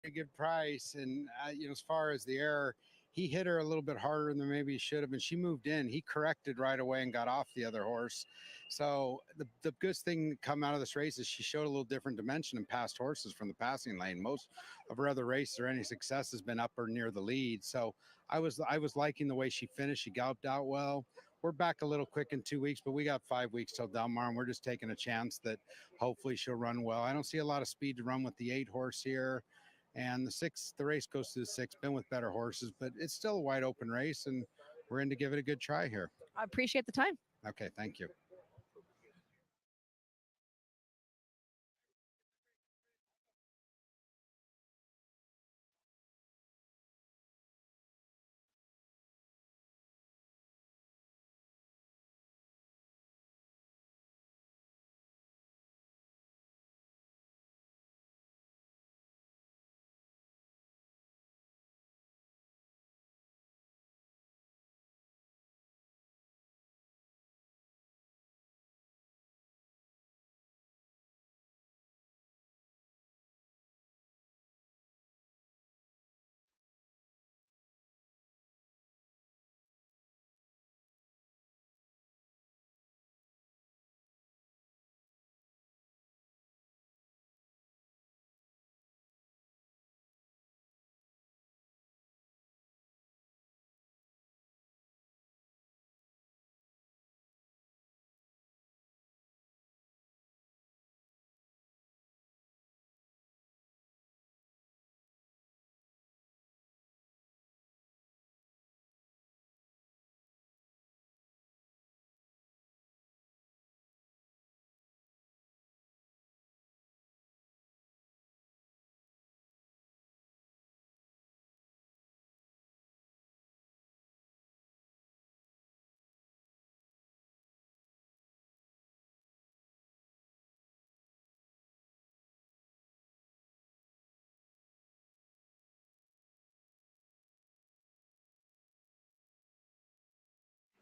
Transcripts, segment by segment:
A good price. And as far as the error, he hit her a little bit harder than maybe he should have, and she moved in. He corrected right away and got off the other horse. So the good thing that come out of this race is she showed a little different dimension in past horses from the passing lane. Most of her other races or any success has been up or near the lead. So I was liking the way she finished. She galloped out well. We're back a little quick in 2 weeks, but we got 5 weeks till Delmar, and we're just taking a chance that hopefully she'll run well. I don't see a lot of speed to run with the 8 horse here. And the race goes to the 6, been with better horses, but it's still a wide open race, and we're in to give it a good try here. I appreciate the time. Okay, thank you.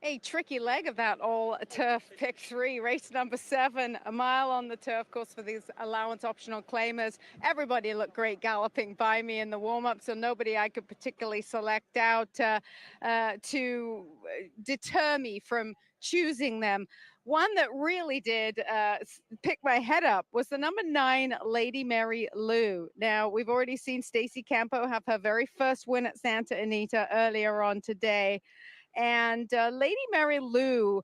A tricky leg of that all turf pick 3, race number 7, a mile on the turf course for these allowance optional claimers. Everybody looked great galloping by me in the warm-up, so nobody I could particularly select out to deter me from choosing them. One that really did pick my head up was the number 9, Lady Mary Lou. Now, we've already seen Stacey Campo have her very first win at Santa Anita earlier on today. And Lady Mary Lou,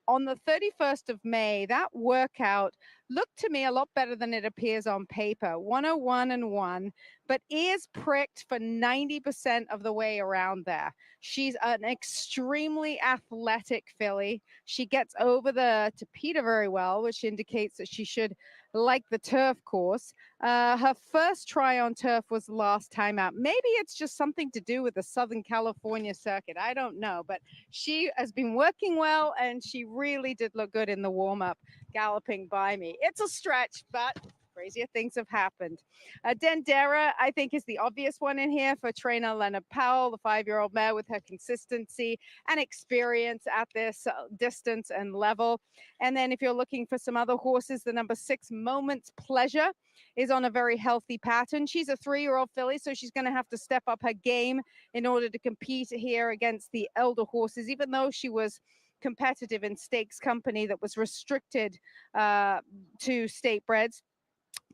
on the 31st of May, that workout looked to me a lot better than it appears on paper. 101-1, but ears pricked for 90% of the way around there. She's an extremely athletic filly. She gets over the Tapeta very well, which indicates that she should like the turf course. Her first try on turf was last time out. Maybe it's just something to do with the Southern California circuit. I don't know, but she has been working well, and she really did look good in the warm-up, galloping by me. It's a stretch, but crazier things have happened. Dendera, I think, is the obvious one in here for trainer Leonard Powell, the 5-year-old mare with her consistency and experience at this distance and level. And then if you're looking for some other horses, the number 6, Moments Pleasure, is on a very healthy pattern. She's a 3-year-old filly, so she's going to have to step up her game in order to compete here against the elder horses, even though she was competitive in stakes company that was restricted to state breds.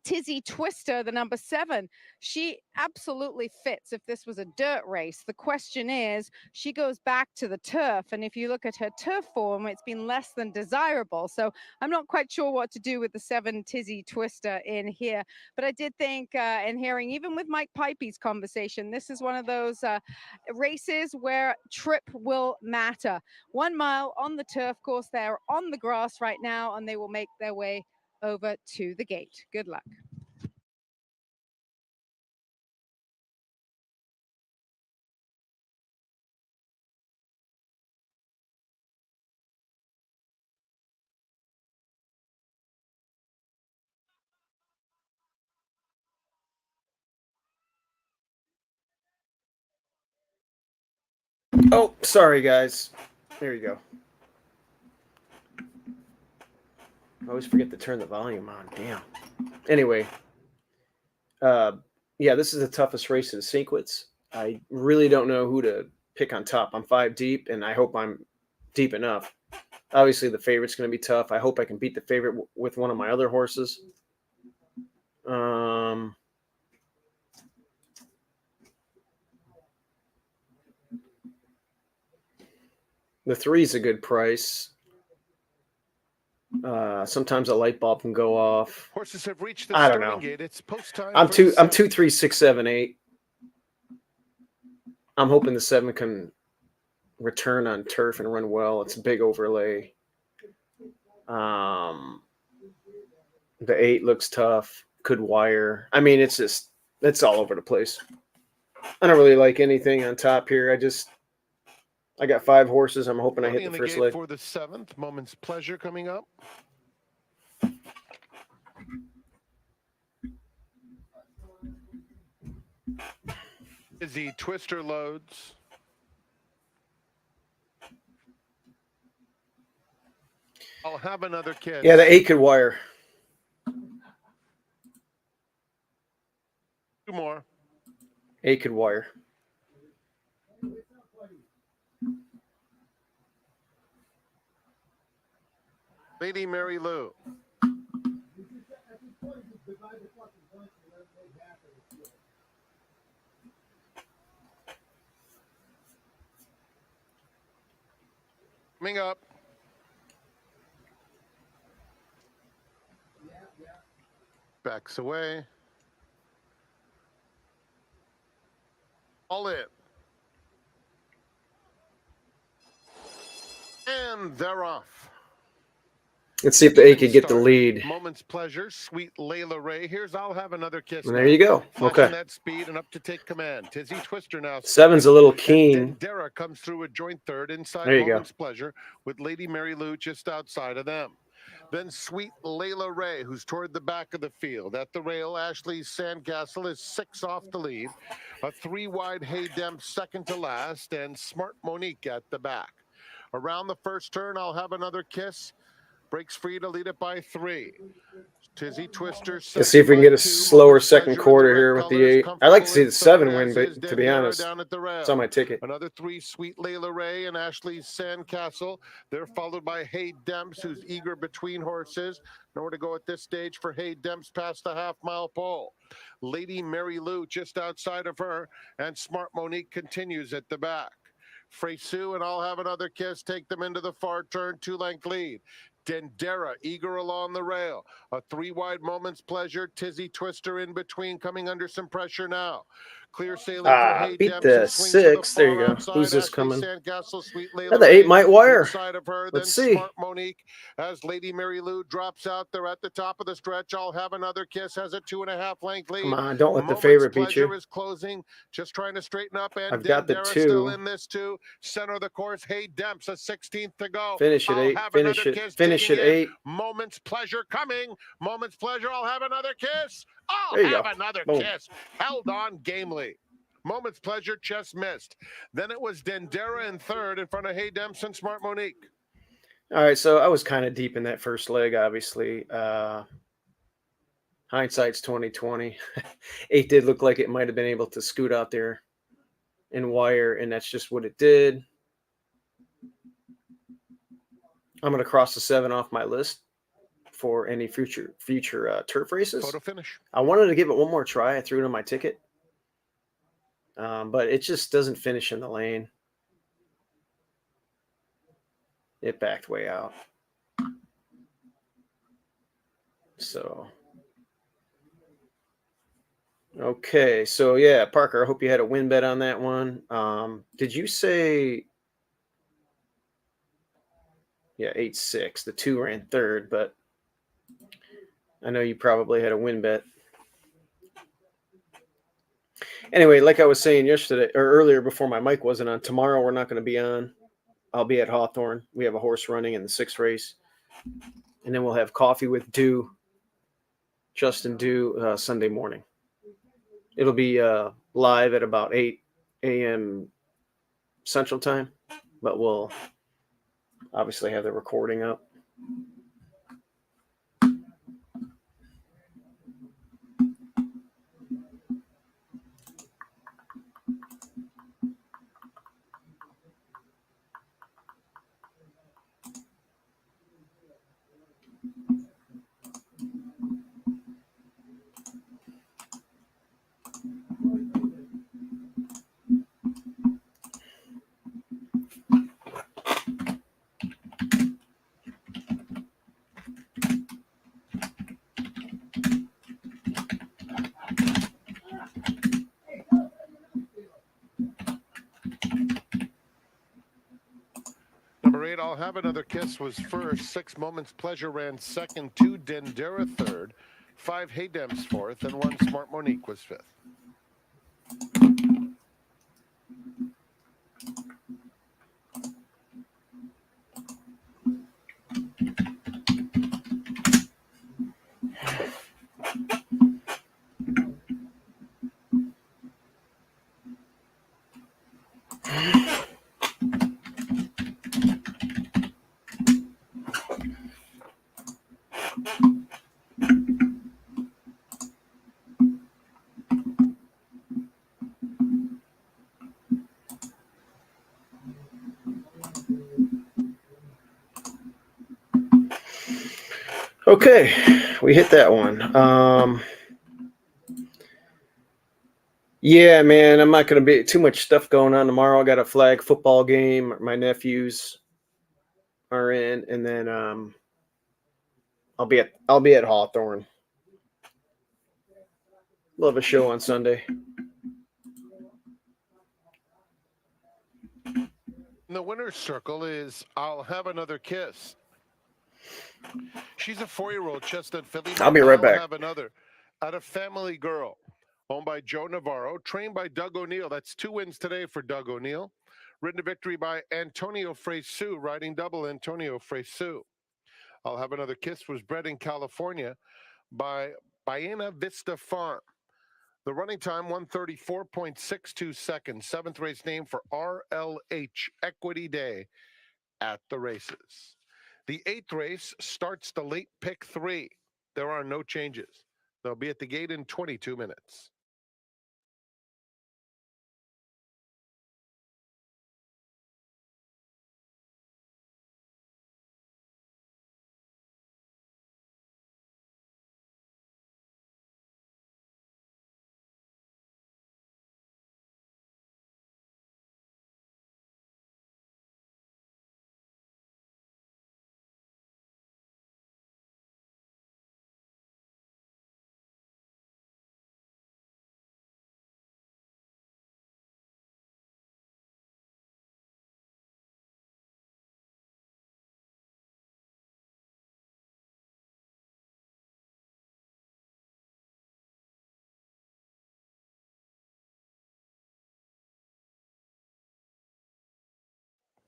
Tizzy Twister, the number 7, she absolutely fits if this was a dirt race. The question is, she goes back to the turf, and if you look at her turf form, it's been less than desirable. So I'm not quite sure what to do with the 7 Tizzy Twister in here. But I did think, in hearing, even with Mike Pipey's conversation, this is one of those races where trip will matter. 1 mile on the turf course, they're on the grass right now, and they will make their way over to the gate. Good luck. Oh, sorry, guys. There you go. I always forget to turn the volume on. Damn. Anyway, yeah, this is the toughest race in the sequence. I really don't know who to pick on top. I'm 5 deep, and I hope I'm deep enough. Obviously, the favorite's going to be tough. I hope I can beat the favorite with one of my other horses. The 3's a good price. Sometimes a light bulb can go off. Horses have reached the I don't know. gate. It's post time. I'm 2, 3, 6, 7, 8. I'm hoping the 7 can return on turf and run well. It's a big overlay. The 8 looks tough. Could wire. I mean, it's all over the place. I don't really like anything on top here. I got 5 horses. I'm hoping I hit the first leg. For the 7th, Moments Pleasure coming up. Tizzy Twister loads. I'll have another kid. Yeah, the 8 could wire. 2 more. 8 could wire. Lady Mary Lou. Coming up. Backs away. All in. And they're off. Let's see if the 8 can get the lead. Moments Pleasure, Sweet Layla Ray. Here's I'll have another kiss. And there you go. Okay. That speed and up to take command. Tizzy Twister now. 7's a little keen. Dendera comes through a joint third inside there you Moments go. Pleasure with Lady Mary Lou just outside of them. Then Sweet Layla Ray, who's toward the back of the field. At the rail, Ashley Sandcastle is 6 off the lead. A 3 wide Hay Demp second to last, and Smart Monique at the back. Around the first turn, I'll have another kiss. Breaks free to lead it by 3. Tizzy Twister. Let's see if we can get a slower second quarter here with the 8. I'd like to see the 7 win, but to be honest, it's on my ticket. Another 3, Sweet Layla Ray and Ashley Sandcastle. They're followed by Hay Demps, who's eager between horses. Nowhere to go at this stage for Hay Demps past the half-mile pole. Lady Mary Lou just outside of her, and Smart Monique continues at the back. Frey Sue and I'll have another kiss. Take them into the far turn, 2-length lead. Dendera eager along the rail. A 3 wide Moments Pleasure. Tizzy Twister in between, coming under some pressure now. Clear sailing for Hay beat Demps, the 6. There you go. Who's this coming? The 8 might wire. Of her, Let's then see. Smart Monique as Lady Mary Lou drops out there at the top of the stretch. I'll have another kiss. Has a 2.5 length lead. Come on, don't let the Moments favorite beat you. Pleasure is closing, just trying to straighten up. And I've got the Dendera 2. still in this too. Center of the course. Hay Demps, a 16th to go. Finish it, 8. Finish it. Finish finish at 8. Moments pleasure coming. Moments pleasure. I'll have another kiss. I'll There you have go. another Boom. kiss. Held on gamely. Moments pleasure just missed. Then it was Dendera in third in front of Hey Demps and Smart Monique. All right, so I was kind of deep in that first leg, obviously. Hindsight's 2020. 8 did look like it might have been able to scoot out there and wire, and that's just what it did. I'm going to cross the 7 off my list for any future turf races. Photo finish. I wanted to give it one more try. I threw it on my ticket, but it just doesn't finish in the lane. It backed way out. So, okay. So, yeah, Parker, I hope you had a win bet on that one. Did you say, yeah, 8-6. The 2 ran third, but I know you probably had a win bet. Anyway, like I was saying yesterday or earlier before my mic wasn't on, tomorrow we're not going to be on. I'll be at Hawthorne. We have a horse running in the 6th race. And then we'll have coffee with Justin Dew, Sunday morning. It'll be live at about 8 a.m. Central Time, but we'll obviously have the recording up. Number 8, I'll have another kiss was first. 6 Moments Pleasure ran second. 2 Dendera third. 5 Hey Demps fourth, and 1 Smart Monique was fifth. Okay, we hit that one. Yeah, man, I'm not going to be too much stuff going on tomorrow. I got a flag football game. My nephews are in, and then I'll be at Hawthorne. We'll have a show on Sunday. The winner's circle is I'll Have Another Kiss. She's a 4-year-old chestnut filly. I'll be right back. I'll Have Another. Out of Family Girl, owned by Joe Navarro, trained by Doug O'Neill. That's 2 wins today for Doug O'Neill. Ridden to victory by Antonio Fresu, riding double Antonio Fresu. I'll Have Another Kiss was bred in California by Baena Vista Farm. The running time, 1:34.62 seconds. 7th race name for RLH Equity Day at the races. The 8th race starts the late pick 3. There are no changes. They'll be at the gate in 22 minutes.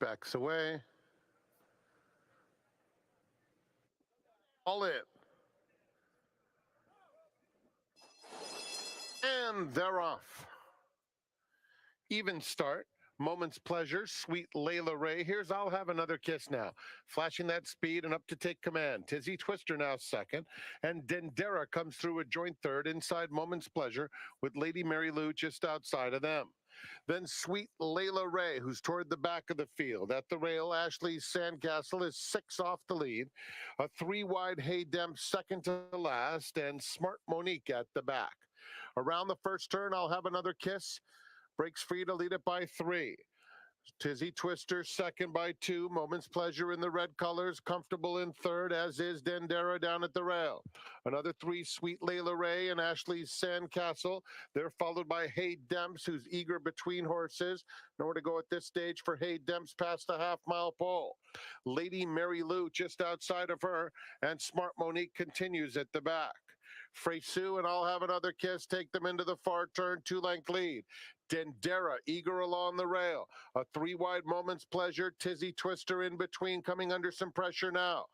Backs away. all in. And they're off. Even start. Moment's Pleasure, Sweet Layla Ray. Here's I'll Have Another Kiss now. Flashing that speed and up to take command. Tizzy Twister now second. And Dendera comes through a joint third inside Moment's Pleasure with Lady Mary Lou just outside of them. Then Sweet Layla Ray, who's toward the back of the field. At the rail, Ashley Sandcastle is 6 off the lead. A 3 wide Hey Demp second to last. And Smart Monique at the back. Around the first turn, I'll Have Another Kiss. Breaks free to lead it by 3. Tizzy Twister second by 2. Moment's Pleasure in the red colors. Comfortable in third, as is Dendera down at the rail. Another 3, Sweet Layla Ray and Ashley Sandcastle. They're followed by Hey Demps, who's eager between horses. Nowhere to go at this stage for Hey Demps past the half-mile pole. Lady Mary Lou just outside of her, and Smart Monique continues at the back. Frey Sue and I'll Have Another Kiss take them into the far turn, 2-length lead. Dendera eager along the rail. A 3 wide Moment's Pleasure. Tizzy Twister in between, coming under some pressure now.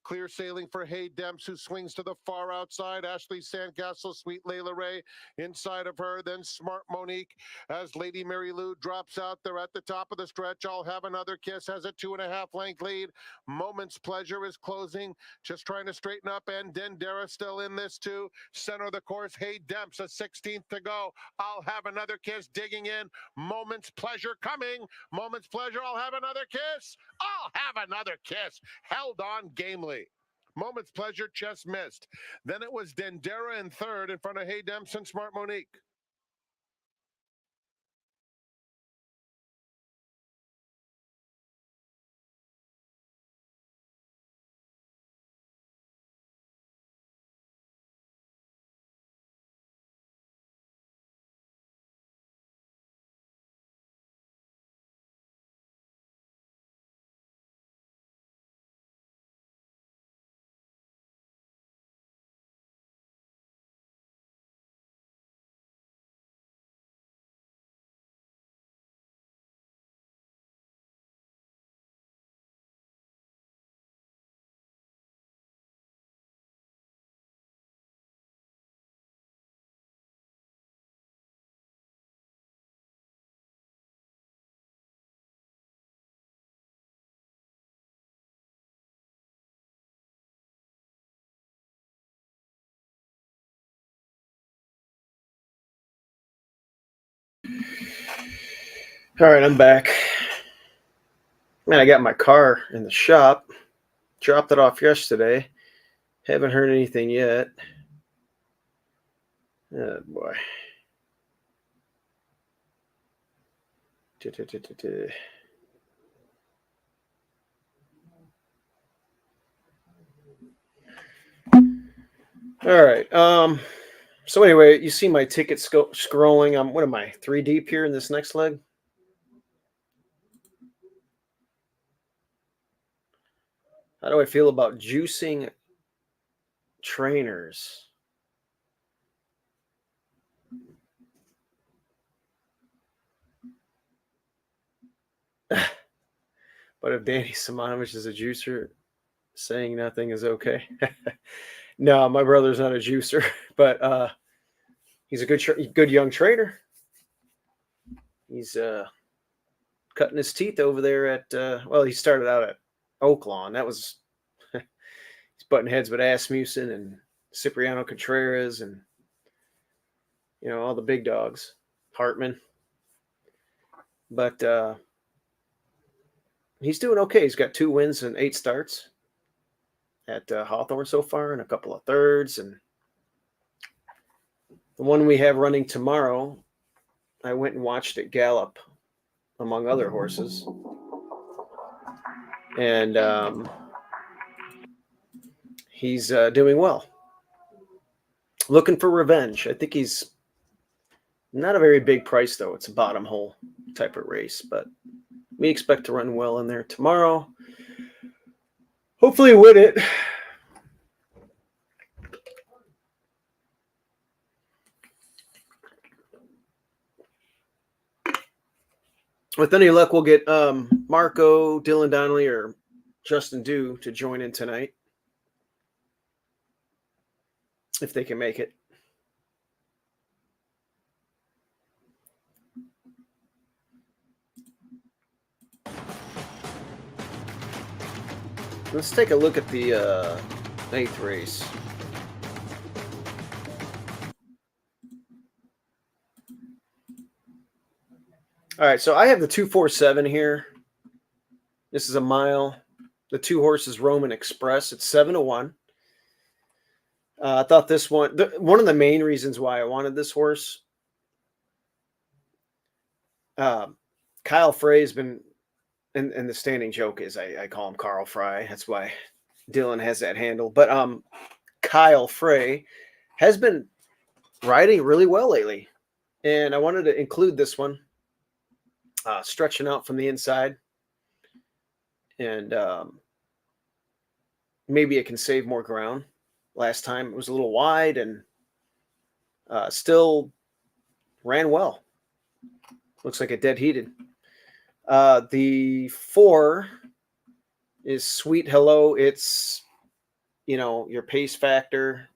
Clear sailing for Hey Demps, who swings to the far outside. Ashley Sandcastle, Sweet Layla Ray inside of her. Then Smart Monique as Lady Mary Lou drops out. They're at the top of the stretch. I'll Have Another Kiss has a 2.5-length lead. Moment's Pleasure is closing, just trying to straighten up, and Dendera still in this too. Center of the course, Hey Demps, a 16th to go. I'll Have Another Kiss digging in. Moment's Pleasure coming. Moment's Pleasure, I'll Have Another Kiss. I'll Have Another Kiss. Held on gamely. Moment's Pleasure just missed. Then it was Dendera in third in front of Hey Demps and Smart Monique. All right, I'm back. Man, I got my car in the shop. Dropped it off yesterday. Haven't heard anything yet. Oh, boy. All right. So anyway, you see my ticket scrolling. What am I, 3 deep here in this next leg? How do I feel about juicing trainers? But if Danny Simonovich is a juicer, saying nothing is okay. No, my brother's not a juicer, but he's a good young trainer. He's cutting his teeth over there at well, he started out at Oaklawn. That was he's butting heads with Asmussen and Cipriano Contreras and all the big dogs, Hartman. But he's doing okay. He's got 2 wins and 8 starts at Hawthorne so far, and a couple of thirds. And the one we have running tomorrow, I went and watched it gallop, among other horses. And he's doing well. Looking for revenge. I think he's not a very big price, though. It's a bottom hole type of race, but we expect to run well in there tomorrow. Hopefully win it. With any luck, we'll get Marco, Dylan Donnelly, or Justin Dew to join in tonight. if they can make it. Let's take a look at the 8th race. All right, so I have the 247 here. This is a mile. The 2 horses Roman Express. It's 7-1. I thought this one, one of the main reasons why I wanted this horse, Kyle Frey's been, and the standing joke is I call him Carl Fry. That's why Dylan has that handle. But Kyle Frey has been riding really well lately. And I wanted to include this one, stretching out from the inside. And maybe it can save more ground. Last time it was a little wide and still ran well. Looks like it dead heated. The 4 is Sweet Hello. It's, your pace factor.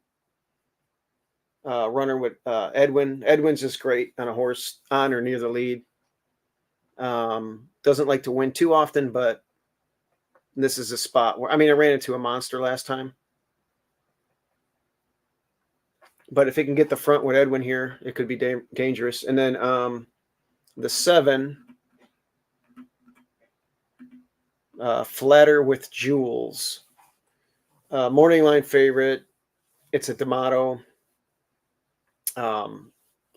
Runner with Edwin. Edwin's just great on a horse on or near the lead. Doesn't like to win too often, but this is a spot where, I ran into a monster last time. But if it can get the front with Edwin here, it could be dangerous. And then the 7, Flatter with Jewels. Morning line favorite. It's a D'Amato. A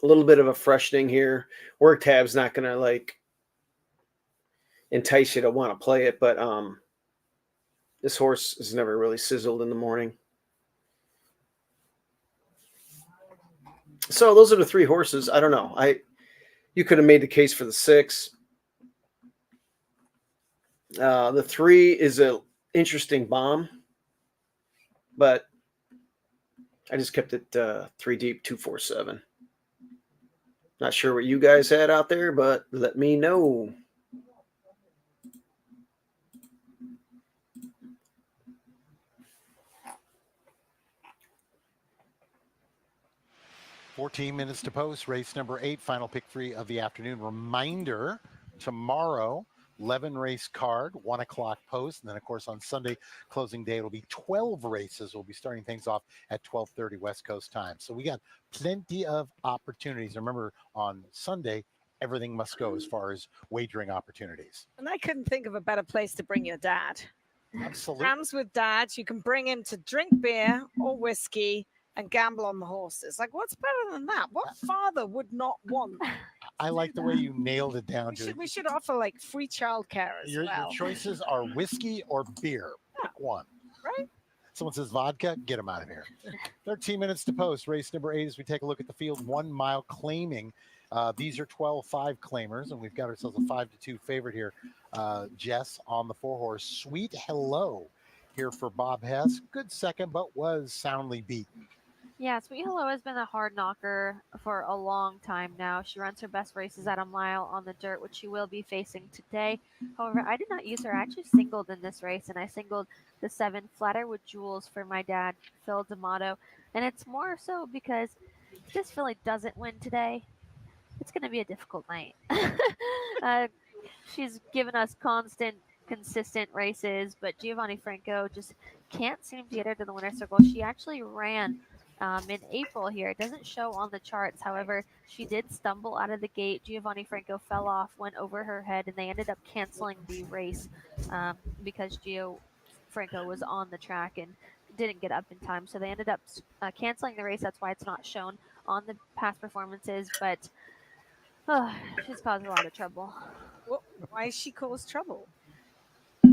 little bit of a freshening here. Work tab's not going to entice you to want to play it, but this horse has never really sizzled in the morning. So those are the 3 horses. I don't know. You could have made the case for the 6. The 3 is an interesting bomb, but I just kept it 3 deep, 247. Not sure what you guys had out there, but let me know. $14 to post, race number 8, final pick 3 of the afternoon. Reminder, tomorrow, 11 race card, 1 o'clock post. And then, of course, on Sunday, closing day, it'll be 12 races. We'll be starting things off at 12:30 West Coast time. So we got plenty of opportunities. Remember, on Sunday, everything must go as far as wagering opportunities. And I couldn't think of a better place to bring your dad. Absolutely. Hams with dad, you can bring him to drink beer or whiskey and gamble on the horses. What's better than that? What father would not want? I like the way you nailed it down. We should offer free childcare as well. Your choices are whiskey or beer. Pick one. Right? Someone says vodka, get them out of here. 13 minutes to post. Race number 8 as we take a look at the field. 1 mile claiming. These are 12-5 claimers, and we've got ourselves a 5-2 favorite here. Jess on the 4-horse. Sweet Hello here for Bob Hess. Good second, but was soundly beaten. Yeah, Sweet Hello has been a hard knocker for a long time now. She runs her best races at a mile on the dirt, which she will be facing today. However, I did not use her. I actually singled in this race, and I singled the 7 Flatter with Jewels for my dad, Phil D'Amato. And it's more so because if this filly doesn't win today, it's going to be a difficult night. She's given us consistent races, but Giovanni Franco just can't seem to get her to the winner's circle. She actually ran in April here. It doesn't show on the charts. However, she did stumble out of the gate. Giovanni Franco fell off, went over her head, and they ended up canceling the race because Gio Franco was on the track and didn't get up in time. So they ended up canceling the race. That's why it's not shown on the past performances. But she's caused a lot of trouble. Well, why she caused trouble?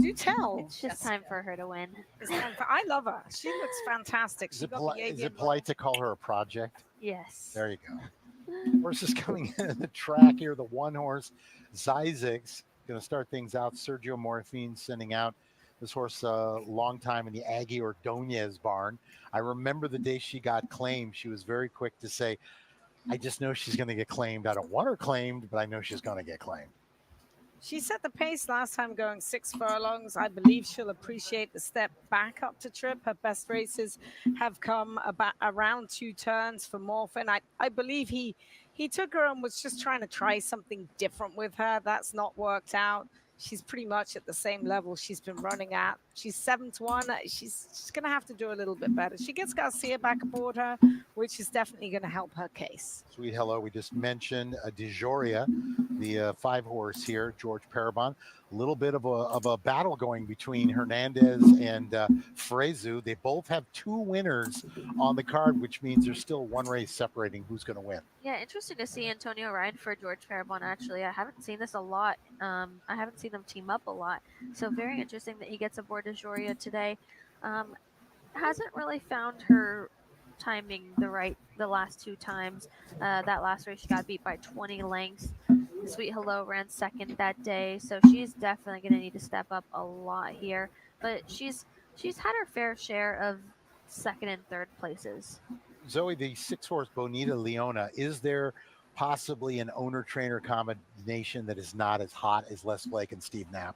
Do tell. It's just time for her to win. I love her. She looks fantastic. Is it polite to call her a project? Yes. There you go. Horse is coming in the track here. The 1-horse Zizig's going to start things out. Sergio Morfine sending out this horse a long time in the Aggie Ordonez barn. I remember the day she got claimed. She was very quick to say, I just know she's going to get claimed. I don't want her claimed, but I know she's going to get claimed. She set the pace last time going 6 furlongs. I believe she'll appreciate the step back up to trip. Her best races have come about around 2 turns for Morphin. I believe he took her and was just trying to try something different with her. That's not worked out. She's pretty much at the same level she's been running at. She's 7-1. She's going to have to do a little bit better. She gets Garcia back aboard her, which is definitely going to help her case. Sweet hello. We just mentioned DeJoria, the 5-horse here, George Parabon. A little bit of a battle going between Hernandez and Frezu. They both have 2 winners on the card, which means there's still 1 race separating who's going to win. Yeah, interesting to see Antonio ride for George Parabon, actually. I haven't seen this a lot. I haven't seen them team up a lot. So very interesting that he gets aboard DeJoria today. Hasn't really found her timing the last 2 times. That last race she got beat by 20 lengths. Sweet Hello ran second that day, so she's definitely going to need to step up a lot here. But she's had her fair share of 2nd and 3rd places. Zoe, the 6-horse Bonita Leona, is there possibly an owner-trainer combination that is not as hot as Les Blake and Steve Knapp?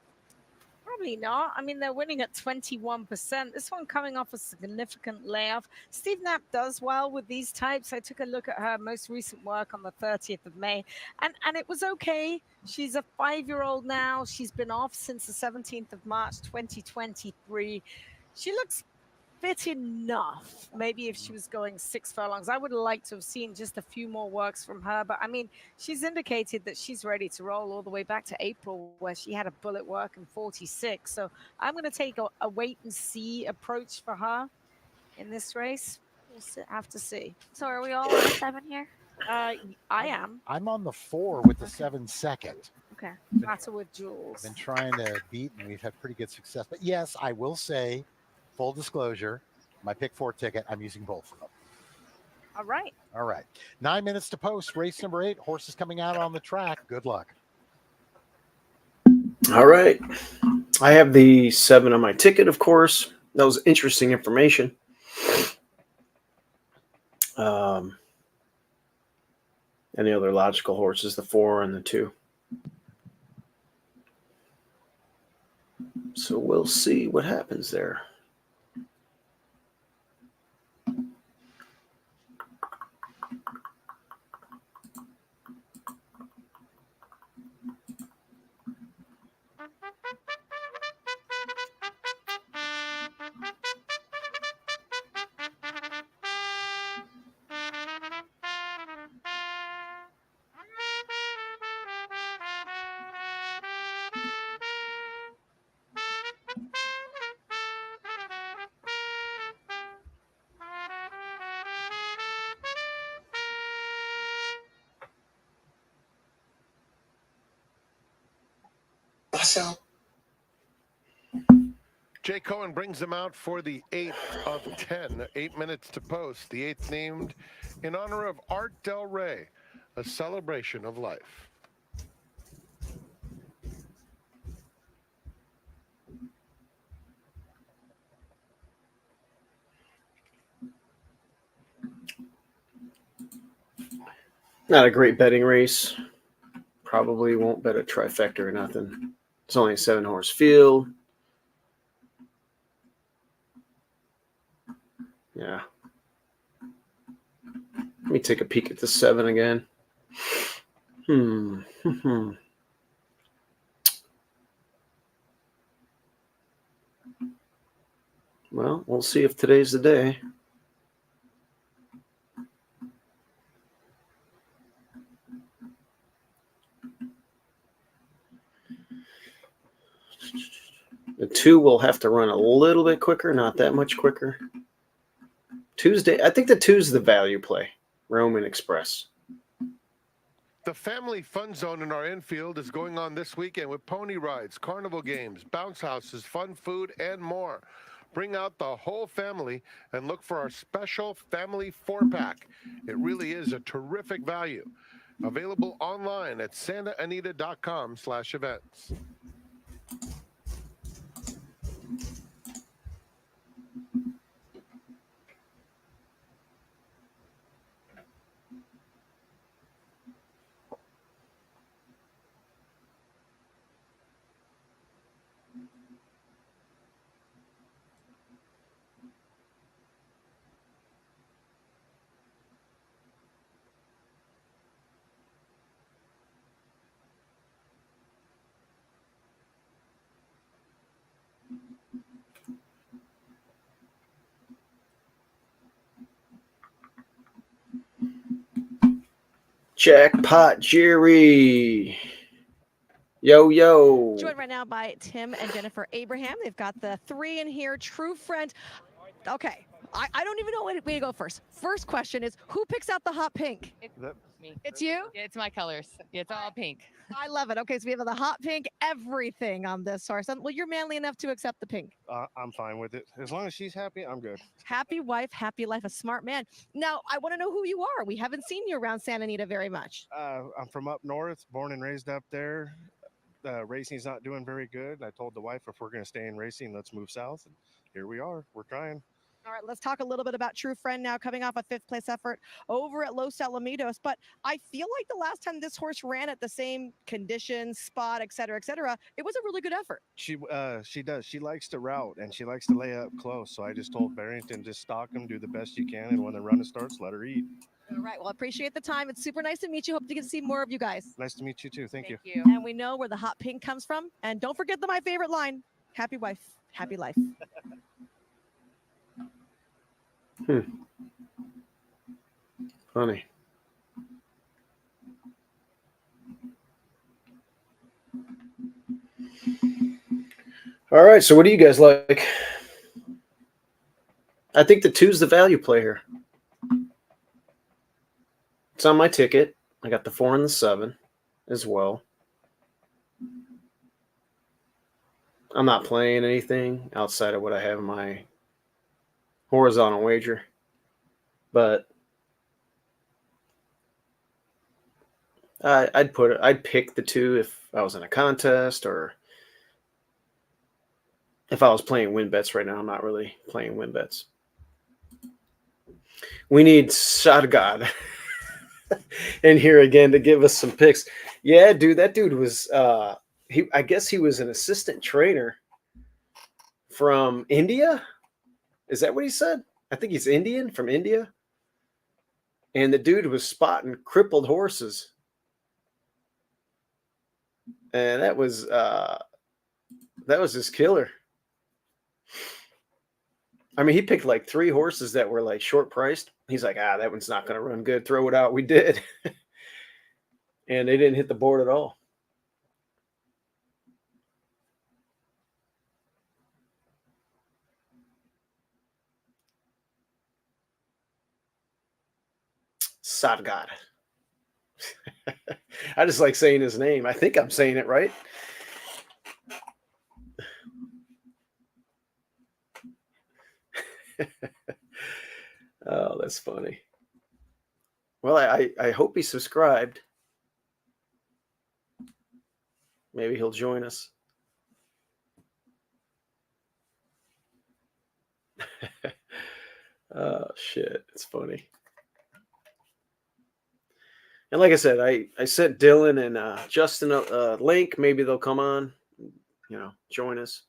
Probably not. I mean, they're winning at 21%. This one coming off a significant layoff. Steve Knapp does well with these types. I took a look at her most recent work on the 30th of May, and it was okay. She's a 5-year-old now. She's been off since the 17th of March, 2023. She looks fit enough. Maybe if she was going 6 furlongs, I would like to have seen just a few more works from her. But I mean, she's indicated that she's ready to roll all the way back to April, where she had a bullet work in 46. So I'm going to take a wait and see approach for her in this race. We'll have to see. So are we all on a 7 here? I am. I'm on the 4 with the 7 second. Okay. Matter with Jules. I've been trying to beat, and we've had pretty good success. But yes, I will say, full disclosure, my Pick-4 ticket, I'm using both of them. All right. All right. 9 minutes to post. Race number 8. Horses coming out on the track. Good luck. All right. I have the 7 on my ticket, of course. That was interesting information. Any other logical horses? The 4 and the 2. So we'll see what happens there. Jay Cohen brings them out for the 8th of 10. 8 minutes to post. The 8th named in honor of Art Del Rey, a celebration of life. Not a great betting race. Probably won't bet a trifecta or nothing. It's only a 7-horse field. Yeah. Let me take a peek at the 7 again. Well, we'll see if today's the day. The 2 will have to run a little bit quicker, not that much quicker. Tuesday, I think the 2's the value play. Roman Express. The family fun zone in our infield is going on this weekend with pony rides, carnival games, bounce houses, fun food, and more. Bring out the whole family and look for our special family 4-pack. It really is a terrific value. Available online at santaanita.com/events. Jackpot Jerry. Yo, yo. Joined right now by Tim and Jennifer Abraham. They've got the 3 in here. True friend. Okay. I don't even know where to go first. First question is, who picks out the hot pink? Me. It's you? Yeah, it's my colors. It's all pink. I love it. Okay, so we have the hot pink, everything on this horse. Well, you're manly enough to accept the pink. I'm fine with it. As long as she's happy, I'm good. Happy wife, happy life, a smart man. Now, I want to know who you are. We haven't seen you around Santa Anita very much. I'm from up north, born and raised up there. Racing's not doing very good. I told the wife if we're going to stay in racing, let's move south. And here we are. We're trying. All right, let's talk a little bit about True Friend now, coming off a 5th place effort over at Los Alamitos. But I feel like the last time this horse ran at the same conditions, spot, et cetera, it was a really good effort. She does. She likes to route and she likes to lay up close. So I just told Barrington, just stalk him, do the best you can, and when the run starts, let her eat. All right, well, I appreciate the time. It's super nice to meet you. Hope to get to see more of you guys. Nice to meet you too. Thank you. And we know where the hot pink comes from. And don't forget my favorite line: happy wife, happy life. Funny. All right, so what do you guys like? I think the 2's the value play here. It's on my ticket. I got the 4 and the 7 as well. I'm not playing anything outside of what I have in my horizontal wager, but I'd pick the 2 if I was in a contest or if I was playing win bets. Right now I'm not really playing win bets. We need Shotgod in here again to give us some picks. Yeah, dude, that dude was I guess he was an assistant trainer from India. Is that what he said? I think he's Indian, from India. And the dude was spotting crippled horses. And that was just killer. I mean, he picked like 3 horses that were like short priced. He's like, that one's not going to run good. Throw it out. We did. And they didn't hit the board at all. Sadgad. I just like saying his name. I think I'm saying it right. Oh, that's funny. Well, I hope he subscribed. Maybe he'll join us. Oh, shit. It's funny. And like I said, I sent Dylan and Justin a link. Maybe they'll come on, join us.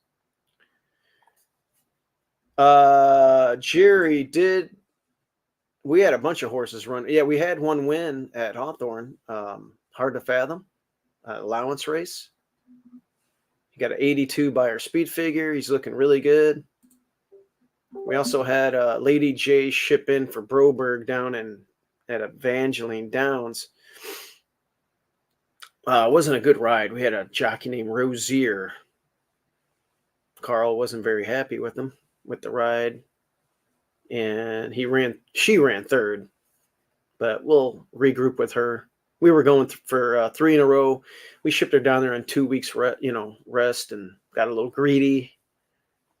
Jerry, we had a bunch of horses run. Yeah, we had one win at Hawthorne. Hard to fathom. Allowance race. He got an 82 by our speed figure. He's looking really good. We also had Lady J ship in for Broberg down at Evangeline Downs. It wasn't a good ride. We had a jockey named Rosier. Carl wasn't very happy with him, with the ride. And she ran third, but we'll regroup with her. We were going for 3 in a row. We shipped her down there on 2 weeks rest and got a little greedy.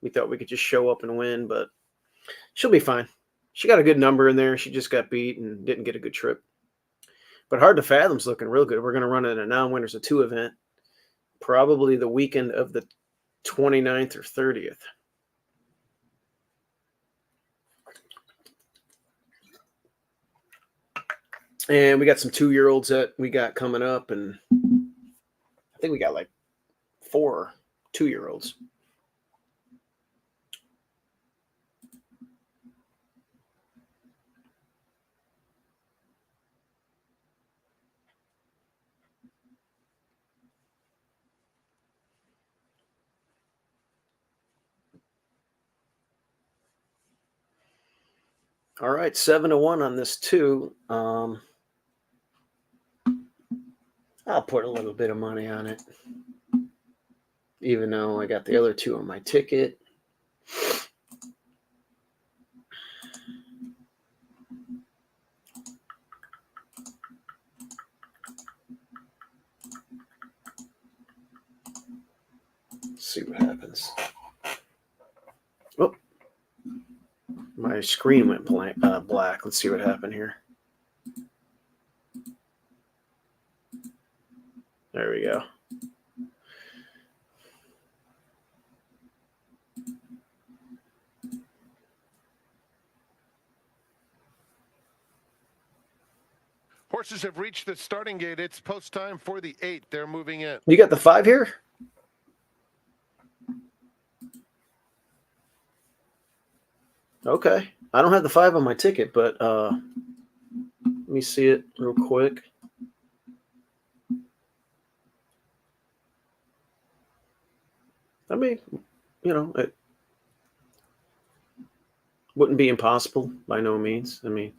We thought we could just show up and win, but she'll be fine. She got a good number in there. She just got beat and didn't get a good trip. But Hard to Fathom's looking real good. We're going to run it a non-winners of 2 event, probably the weekend of the 29th or 30th. And we got some 2-year-olds that we got coming up, and I think we got like 4 2-year-olds. All right, 7-1 on this too. I'll put a little bit of money on it, even though I got the other two on my ticket. Let's see what happens. Oh, my screen went black. Let's see what happened here. There we go. Horses have reached the starting gate. It's post time for the 8. They're moving in. You got the 5 here? Okay. I don't have the 5 on my ticket, but let me see it real quick. I mean, you know, it wouldn't be impossible by no means. I mean,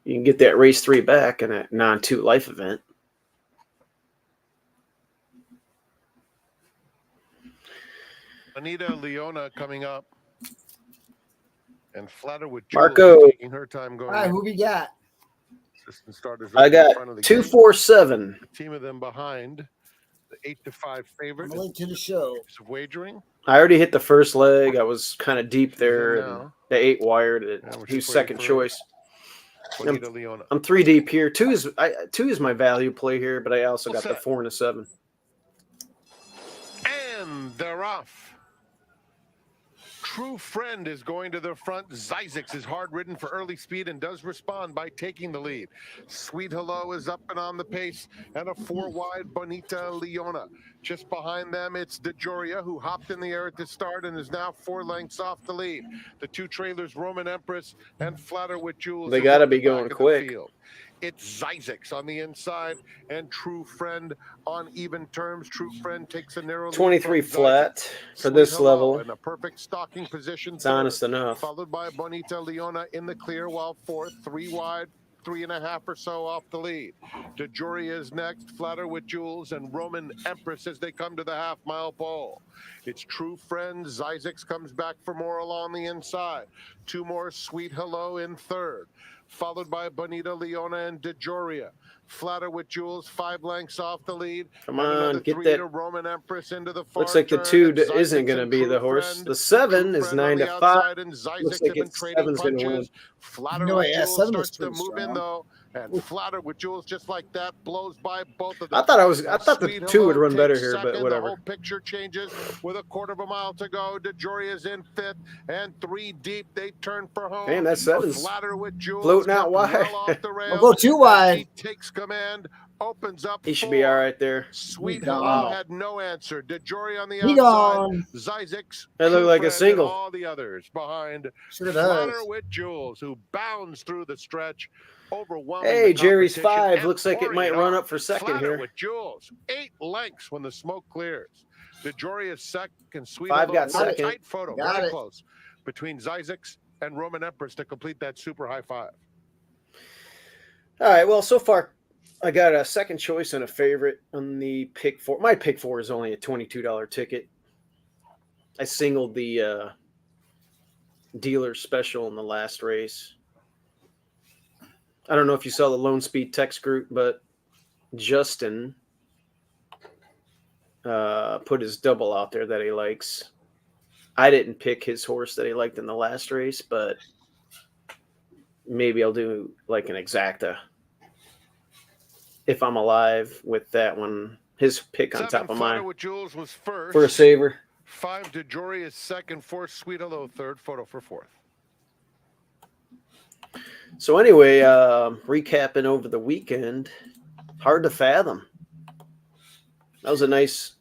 you can get that race 3 back in a non-2 life event. Anita Leona coming up. And Flatter with Marco. taking her time going. All right, who we got? Assistant starters I right in front got of the 247. gate. A team of them behind the 8-5 favorite. I'm late to the show. Of wagering. I already hit the first leg. I was kind of deep there. in And now. the 8 wired it. Yeah, we're He was just waiting second for choice. Anita Leona. I'm 3 deep here. 2 is my value play here, but I also got the Set. 4 and a 7. And they're off. True Friend is going to the front. Zizix is hard ridden for early speed and does respond by taking the lead. Sweet Hello is up and on the pace, and a 4 wide Bonita Leona. Just behind them, it's DeJoria, who hopped in the air at the start and is now 4 lengths off the lead. The 2 trailers, Roman Empress and Flatter with Jewels. They is got to at be the back going of the quick. field. It's Zizix on the inside and True Friend on even terms. True Friend takes a narrow lead 23 from flat Zizix. for Sweet this Hello level. in a perfect stalking position. It's honest third, enough. followed by Bonita Leona in the clear, while 4th, 3 wide, 3.5 or so off the lead. DeJoria is next, Flatter with Jewels, and Roman Empress as they come to the half-mile pole. It's True Friend. Zizix comes back for more along the inside. 2 more, Sweet Hello in third, followed by Bonita Leona and DeJoria. Flatter with Jewels, 5 lengths off the lead. Come And on, another get 3 that. to Roman Empress into the far Looks like the turn. 2 It's isn't Zizix going to and be the True horse. Friend. The 7 True is Friend on 9 the to 5. outside, and Looks Zizix like have been it's trading 7's going to win. punches. Flatter No, with yeah, Jewels 7 was starts to pretty move in strong. though, and Flatter with Jewels just like that blows by both of them. I thought the Sweet 2 would Hello run better takes here, but second. whatever. The whole picture changes with a quarter of a mile to go. DeJoria's in 5th and 3 deep. They turn for home. Man, that 7's Flatter with Jewels floating out kept wide. well off the I'll rails. go 2 as wide. he takes command, opens up. He should 4. be all right there. Sweet He's Hello gone. had no answer. DeJoria on the He outside. gone. Zizix, That looked True like a Friend, single. and all the others behind. Sure Flatter does. with Jewels, who bounds through the stretch, overwhelming Hey, the Jerry's competition 5. and Looks like it pouring might run on. up for second Flatter here. with Jewels, 8 lengths when the smoke clears. DeJoria's second. Sweet 5 Hello. got second. Tight photo, Got very it. close, between Zizix and Roman Empress to complete that super high 5. All right, well, so far I got a second choice and a favorite on the Pick-4. My Pick-4 is only a $22 ticket. I singled the dealer special in the last race. I don't know if you saw the Lone Speed text group, but Justin put his double out there that he likes. I didn't pick his horse that he liked in the last race, but maybe I'll do like an exacta if I'm alive with that one. His pick on 7 top of Flatter mine with Jewels was first. for a saver. 5 DeJoria is second. 4 Sweet Hello third. Photo for 4th. So anyway, recapping over the weekend, hard to fathom. That was a nice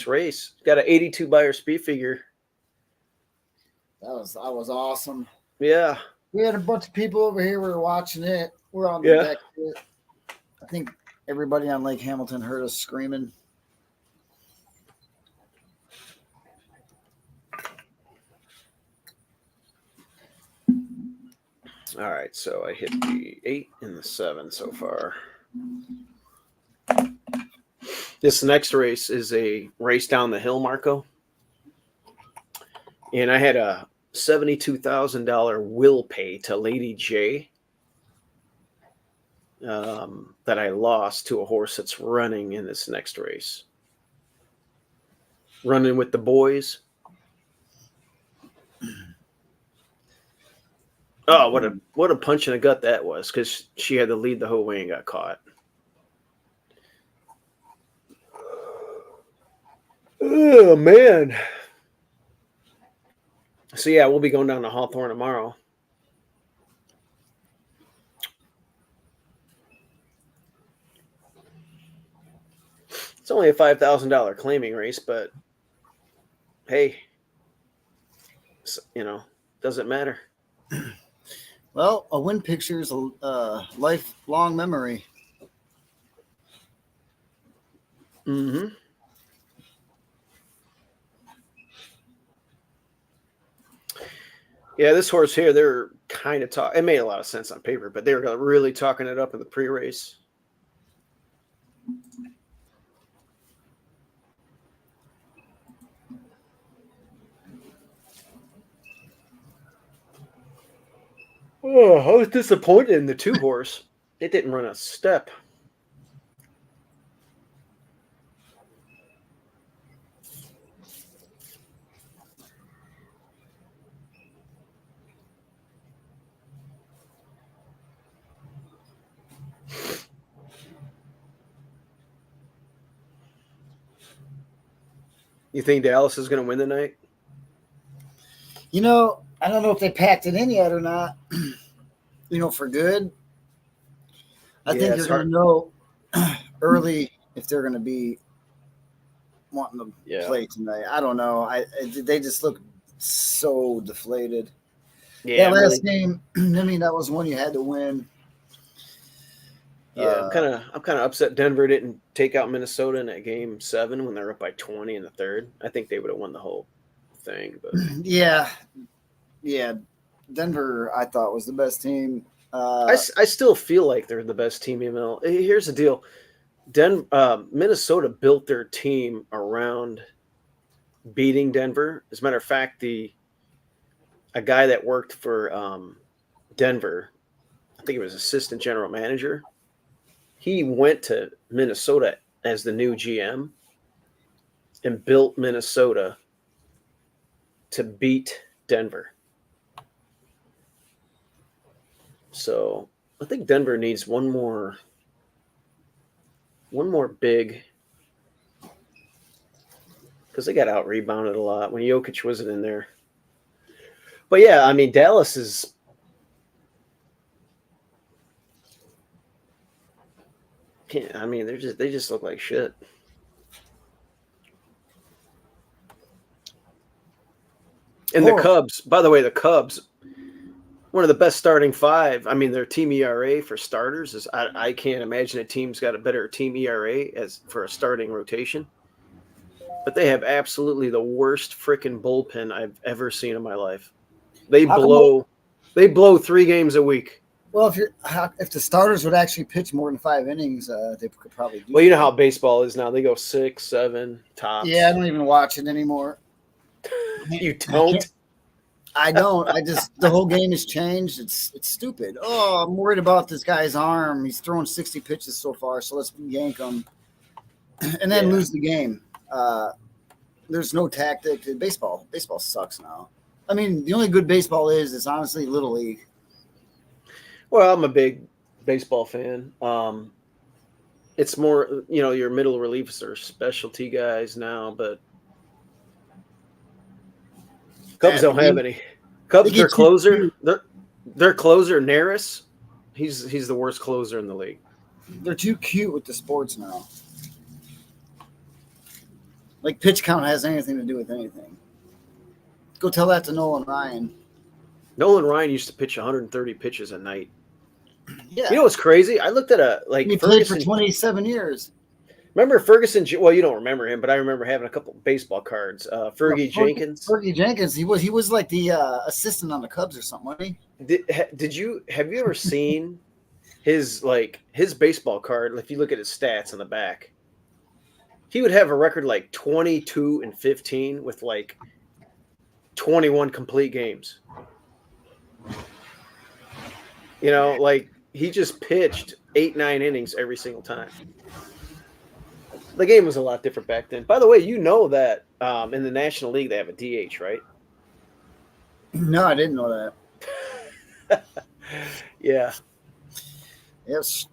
race. Got an 82 buyer speed figure. That was awesome. Yeah. We had a bunch of people over here. We were watching it. We're on the Yeah. deck. I think everybody on Lake Hamilton heard us screaming. All right, so I hit the 8 and the 7 so far. This next race is a race down the hill, Marco. And I had a $72,000 will pay to Lady J that I lost to a horse that's running in this next race. Running with the boys. Oh, what a punch in the gut that was, because she had to lead the whole way and got caught. Oh, man. So, yeah, we'll be going down to Hawthorne tomorrow. It's only a $5,000 claiming race, but hey, doesn't matter. Well, a win picture is a lifelong memory. Mm-hmm. Yeah, this horse here, they're kind of talking. It made a lot of sense on paper, but they were really talking it up in the pre-race. Oh, I was disappointed in the 2-horse. It didn't run a step. You think Dallas is going to win tonight? I don't know if they packed it in yet or not. For good. I think they're going to know early if they're going to be wanting to play tonight. I don't know. They just look so deflated. Yeah, that last game. That was one you had to win. Yeah, I'm kind of upset Denver didn't take out Minnesota in that game 7 when they're up by 20 in the third. I think they would have won the whole thing. But yeah, Denver I thought was the best team. I still feel like they're the best team. Here's the deal: Minnesota built their team around beating Denver. As a matter of fact, a guy that worked for Denver, I think he was assistant general manager. He went to Minnesota as the new GM and built Minnesota to beat Denver. So I think Denver needs one more big, because they got out rebounded a lot when Jokic wasn't in there. But yeah, Dallas is. They just look like shit. And the Cubs, by the way, one of the best starting 5. Their team ERA for starters is I can't imagine a team's got a better team ERA as for a starting rotation. But they have absolutely the worst freaking bullpen I've ever seen in my life. They blow 3 games a week. Well, if the starters would actually pitch more than 5 innings, they could probably do. Well, you know how baseball is now. They go 6, 7 tops. Yeah, I don't even watch it anymore. You don't? I don't. The whole game has changed. It's stupid. Oh, I'm worried about this guy's arm. He's thrown 60 pitches so far, so let's yank him and then lose the game. There's no tactic. Baseball sucks now. The only good baseball is honestly Little League. Well, I'm a big baseball fan. It's more, your middle relievers are specialty guys now, but Cubs don't have any. Cubs, their closer, their closer, Neris, he's the worst closer in the league. They're too cute with the sports now. Like pitch count has anything to do with anything. Go tell that to Nolan Ryan. Nolan Ryan used to pitch 130 pitches a night. Yeah. You know what's crazy? I looked at he played for 27 years. Remember Ferguson? Well, you don't remember him, but I remember having a couple baseball cards. Fergie Jenkins. Fergie Jenkins. He was like the assistant on the Cubs or something, wasn't he? Have you ever seen his baseball card? If you look at his stats on the back, he would have a record like 22-15 with like 21 complete games. You know, like he just pitched 8-9 innings every single time. The game was a lot different back then. By the way, you know that in the National League they have a DH, right? No, I didn't know that. Yeah. Yes.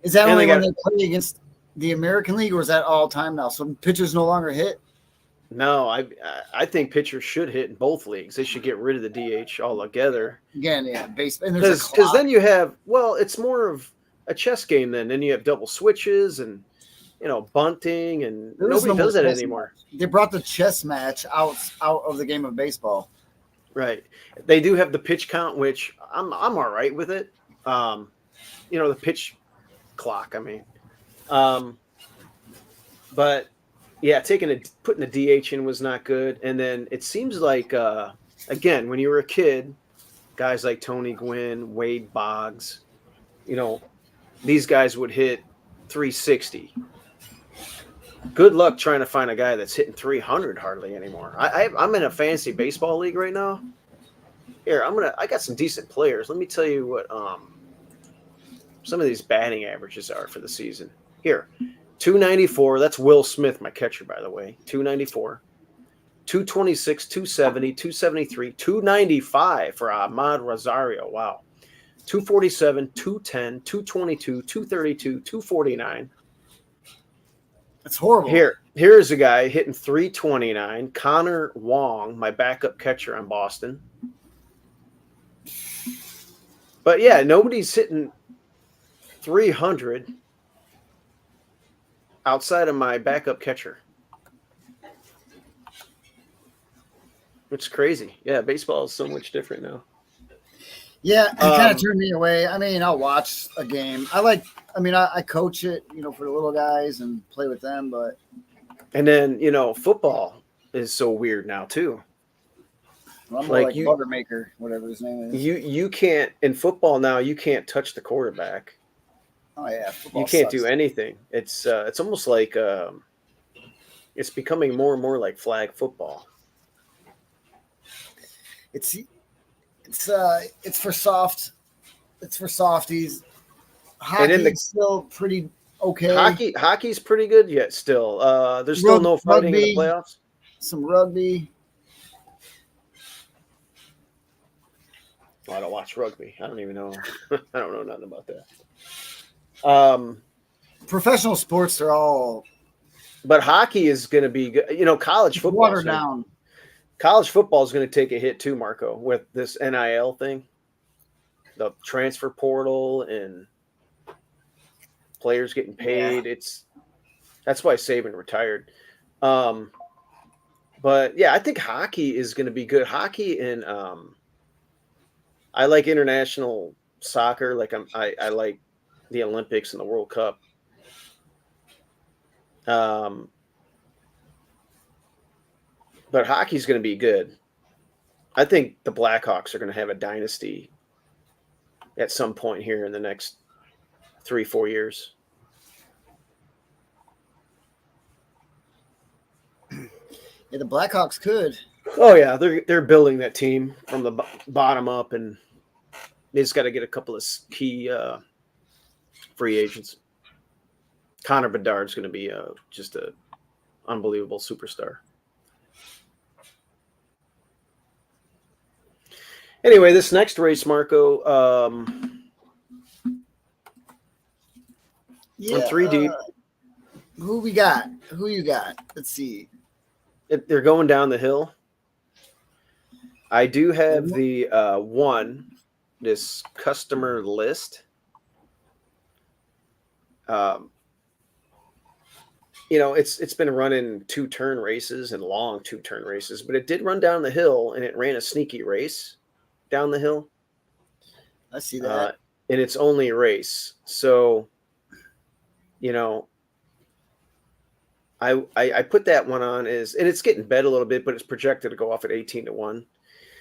Is that only when they play against the American League, or is that all time now? So pitchers no longer hit? No, I think pitchers should hit in both leagues. They should get rid of the DH altogether. Again, yeah, because then you have it's more of a chess game. Then you have double switches and bunting, and nobody does that anymore. They brought the chess match out of the game of baseball. Right. They do have the pitch count, which I'm all right with it. The pitch clock. I mean, but yeah, putting the DH in was not good. And then it seems like again, when you were a kid, guys like Tony Gwynn, Wade Boggs, these guys would hit 360. Good luck trying to find a guy that's hitting 300 hardly anymore. I'm in a fantasy baseball league right now. Here, I got some decent players. Let me tell you what some of these batting averages are for the season. Here, 294. That's Will Smith, my catcher, by the way. 294. 226, 270, 273, 295 for Ahmad Rosario. Wow. 247, 210, 222, 232, 249. That's horrible. Here's a guy hitting 329. Connor Wong, my backup catcher on Boston. But yeah, nobody's hitting 300 outside of my backup catcher. Which is crazy. Yeah, baseball is so much different now. Yeah, it kind of turned me away. I mean, I'll watch a game. I coach it, for the little guys and play with them, but. And then, football is so weird now too. Well, I'm like Buttermaker, whatever his name is. You can't, in football now, you can't touch the quarterback. Oh yeah. You can't do anything. It's almost like it's becoming more and more like flag football. It's for soft. It's for softies. Hockey's still pretty okay. Hockey's pretty good yet. Still, there's still no fighting in the playoffs. Some rugby. Oh, I don't watch rugby. I don't even know. I don't know nothing about that. Professional sports are all. But hockey is going to be good. College football. Watered down. College football is going to take a hit too, Marco, with this NIL thing, the transfer portal, and players getting paid. Yeah. That's why Saban retired. But yeah, I think hockey is going to be good. Hockey and I like international soccer. Like I like the Olympics and the World Cup. But hockey's going to be good. I think the Blackhawks are going to have a dynasty at some point here in the next 3-4 years. Yeah, the Blackhawks could. Oh yeah, they're building that team from the bottom up, and they just got to get a couple of key free agents. Connor Bedard's going to be just a unbelievable superstar. Anyway, this next race, Marco, I'm 3 deep. Who you got? Let's see. They're going down the hill. I do have the this customer list. It's been running 2-turn races and long 2-turn races, but it did run down the hill, and it ran a sneaky race down the hill. I see that. And it's only a race. So, I put that one on and it's getting bet a little bit, but it's projected to go off at 18-1.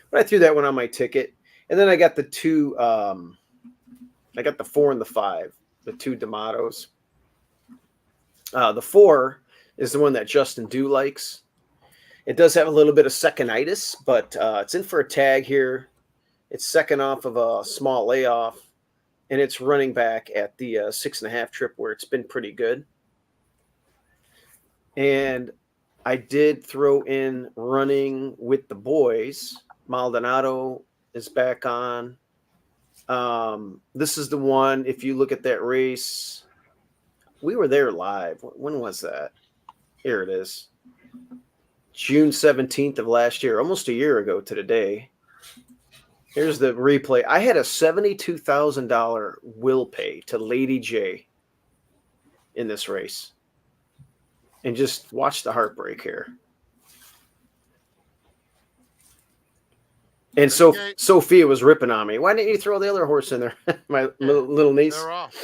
But I threw that one on my ticket, and then I got the two. I got the 4 and the 5, the two D'Amatos. The 4 is the one that Justin Dew likes. It does have a little bit of second-itis, but it's in for a tag here. It's second off of a small layoff, and it's running back at the 6.5 trip where it's been pretty good. And I did throw in Running with the Boys. Maldonado is back on. This is the one, if you look at that race, we were there live. When was that? Here it is. June 17th of last year, almost a year ago to the day. Here's the replay. I had a $72,000 will pay to Lady J in this race. And just watch the heartbreak here. And so Sophia was ripping on me. Why didn't you throw the other horse in there? My little niece. They're off.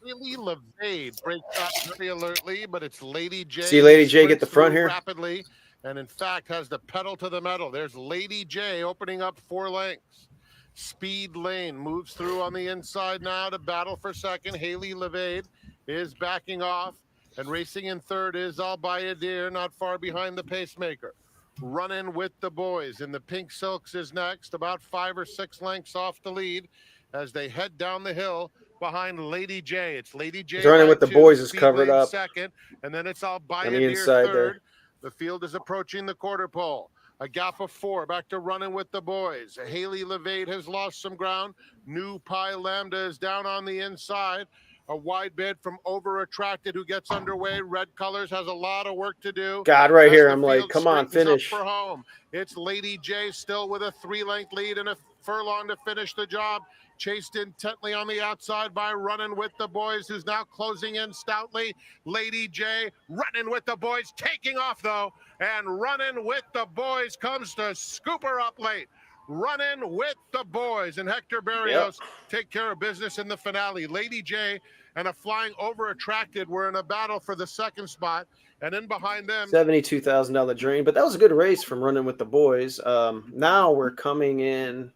Lily Levade breaks out very alertly, but it's Lady J. See Lady J get the front here? Rapidly, and in fact has the pedal to the metal. There's Lady J opening up 4 lengths. Speed Lane moves through on the inside now to battle for second. Haley Levade is backing off, and racing in third is I'll Buy a Deer, not far behind the pacemaker. Running with the Boys in the pink silks is next, about 5 or 6 lengths off the lead as they head down the hill behind Lady J. It's Lady J. Running with the Boys is covered up. Second, and then it's I'll Buy on a the Deer inside third. there. The field is approaching the quarter pole. A gap of 4, back to Running with the Boys. Haley Levade has lost some ground. New Pi Lambda is down on the inside. A wide bid from Over Attracted, who gets underway. Red Colors has a lot of work to do. God, right As here, the I'm like, field come on, straightens up finish. for home. It's Lady J still with a 3-length lead and a furlong to finish the job. Chased intently on the outside by Running with the Boys, who's now closing in stoutly. Lady J Running with the Boys, taking off though, and Running with the Boys comes to scoop her up late. Running with the Boys, and Hector Barrios take care of business in the finale. Lady J and a flying Over Attracted were in a battle for the second spot, and in behind them, $72,000 drain, but that was a good race from Running with the Boys. Now we're coming in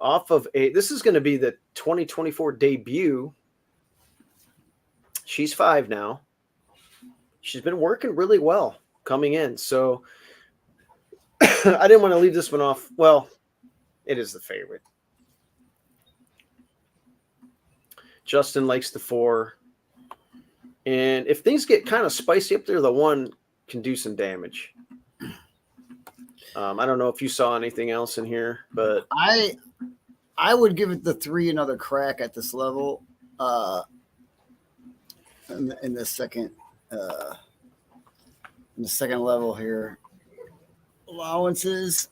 off of this is going to be the 2024 debut. She's 5 now. She's been working really well coming in, so I didn't want to leave this one off. Well, it is the favorite. Justin likes the 4. And if things get kind of spicy up there, the 1 can do some damage. I don't know if you saw anything else in here, but I would give it the 3 another crack at this level. In the second level here. Allowances.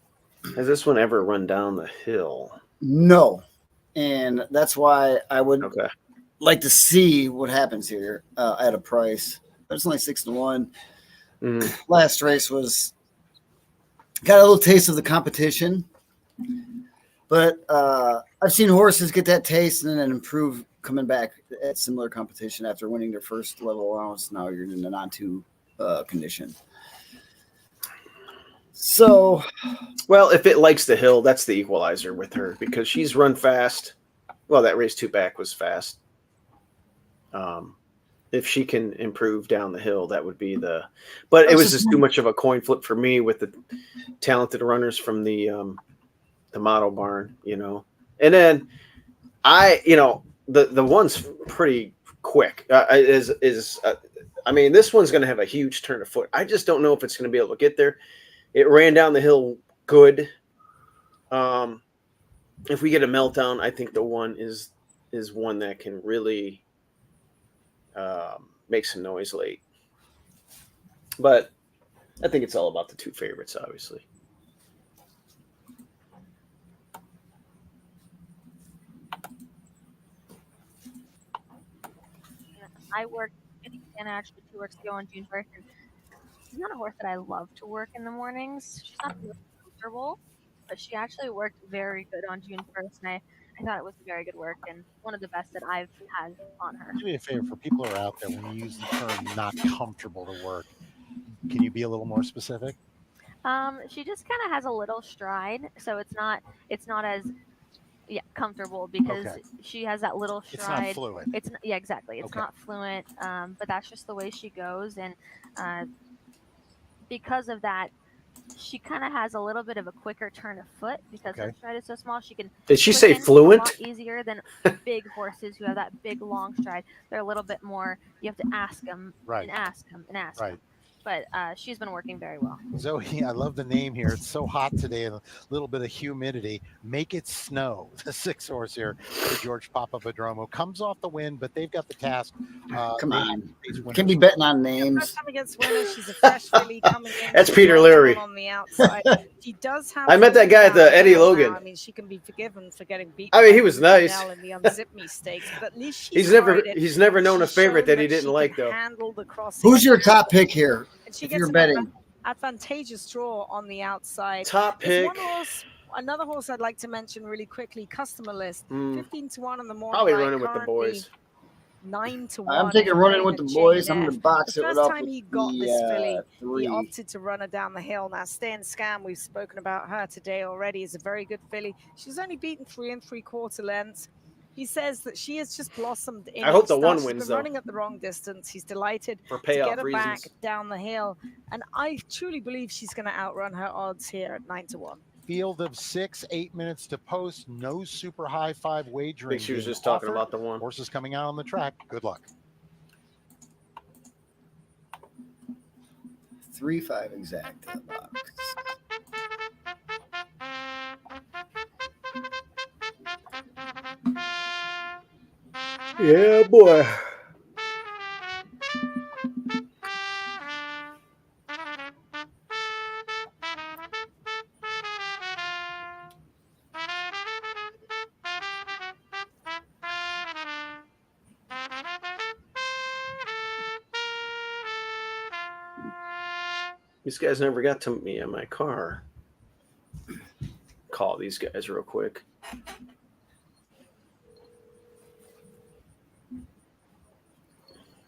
Has this one ever run down the hill? No. And that's why I would like to see what happens here at a price. But it's only 6-1. Last race got a little taste of the competition. But I've seen horses get that taste and then improve coming back at similar competition after winning their first level allowance. Now you're in the non-2 condition. So, well, if it likes the hill, that's the equalizer with her because she's run fast. Well, that race 2 back was fast. If she can improve down the hill, that would be the. But it was just too much of a coin flip for me with the talented runners from the model barn, And then the one's pretty quick. I mean, this one's going to have a huge turn of foot. I just don't know if it's going to be able to get there. It ran down the hill good. If we get a meltdown, I think the 1 is one that can really make some noise late. But I think it's all about the 2 favorites, obviously. I worked in Anna actually 2 weeks ago on June 1st. She's not a horse that I love to work in the mornings. She's not the most comfortable, but she actually worked very good on June 1st. And I thought it was very good work and one of the best that I've had on her. Do me a favor for people who are out there when you use the term "not comfortable to work." Can you be a little more specific? She just kind of has a little stride, so it's not as comfortable because Okay. she has that little It's not stride. fluid. Yeah, exactly. It's Okay. not fluent, but that's just the way she goes, and because of that, she kind of has a little bit of a quicker turn of foot because her Okay. stride is so small. She can Did she say quicken a fluent? lot easier than big horses who have that big long stride. They're a little bit more. You have to ask them Right. and ask them and ask Right. them. But she's been working very well. Zoe, I love the name here. It's so hot today and a little bit of humidity. Make it snow. The 6 horse here for George Papadromo comes off the win, but they've got the task. Come they on. face Can winners. be betting on First names. time against winners. She's a fresh filly coming in. That's She's Peter 9 to Leary. 1 on the outside. She does have. I met that guy at the Eddie Logan. I mean, she can be forgiven for getting beaten. I mean, by he was Ruby nice. Nell in the Unzip Me Stakes, but at least He's never known a She's favorite shown that he didn't she like can though. handle the crossing. Who's your top pick here? And she if gets you're an betting? advantageous draw on the outside. Top There's pick. one horse, another horse I'd like to mention really quickly. Customer List, 15 to 1 on the morning. Probably line, running with the currently boys. 9 to 1. I'm taking for running with Raymond the boys. Jane I'm going F. to box The it first up time with he got this filly, he 3. opted to run her down the hill. Now, Stay and Scam, we've spoken about her today already, is a very good filly. She's only beaten 3 3/4 lengths. He says that she has just blossomed in I hope each the start. one She's wins, been though. running at the wrong distance. He's delighted For to payoff get her reasons. back down the hill. And I truly believe she's going to outrun her odds here at 9 to 1. Field of 6, 8 minutes to post. No super high 5 wagering. I think she was being just talking offered. about the one. Horses coming out on the track. Good luck. 3-5 exact in the box. Yeah, boy. These guys never got to me in my car. Call these guys real quick.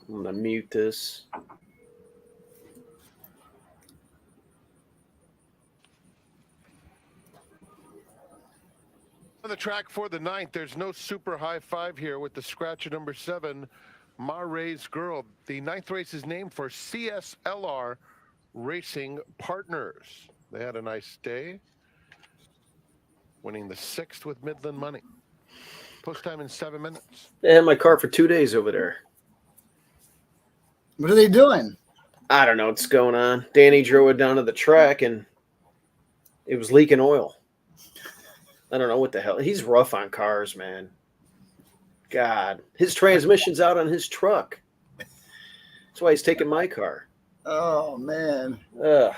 I'm going to mute this. On the track for the 9th, there's no super high 5 here with the scratch at number 7, Ma Ray's Girl. The 9th race is named for CSLR Racing Partners. They had a nice day, winning the 6th with Midland money. Post time in 7 minutes. They had my car for 2 days over there. What are they doing? I don't know what's going on. Danny drove it down to the track and it was leaking oil. I don't know what the hell. He's rough on cars, man. God. His transmission's out on his truck. That's why he's taking my car. Oh, man. Ugh.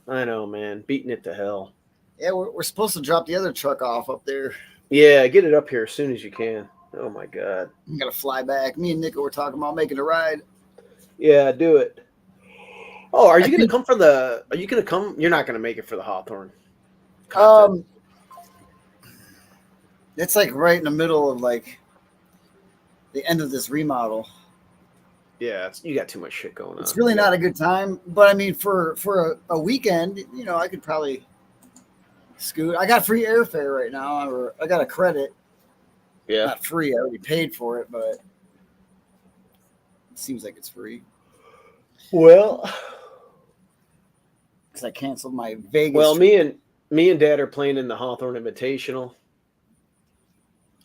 I know, man. Beating it to hell. Yeah, we're supposed to drop the other truck off up there. Yeah, get it up here as soon as you can. Oh, my God. I'm going to fly back. Me and Nico were talking about making a ride. Yeah, do it. Oh, are you going to come for the – are you going to come – you're not going to make it for the Hawthorne contest. It's like right in the middle of like the end of this remodel. Yeah, you got too much shit going on. It's really not a good time. But I mean, for a weekend, you know, I could probably scoot. I got free airfare right now. Or I got a credit. Yeah. Not free. I already paid for it, but it seems like it's free. Well, because I canceled my Vegas. Well, me and Dad are playing in the Hawthorne Invitational.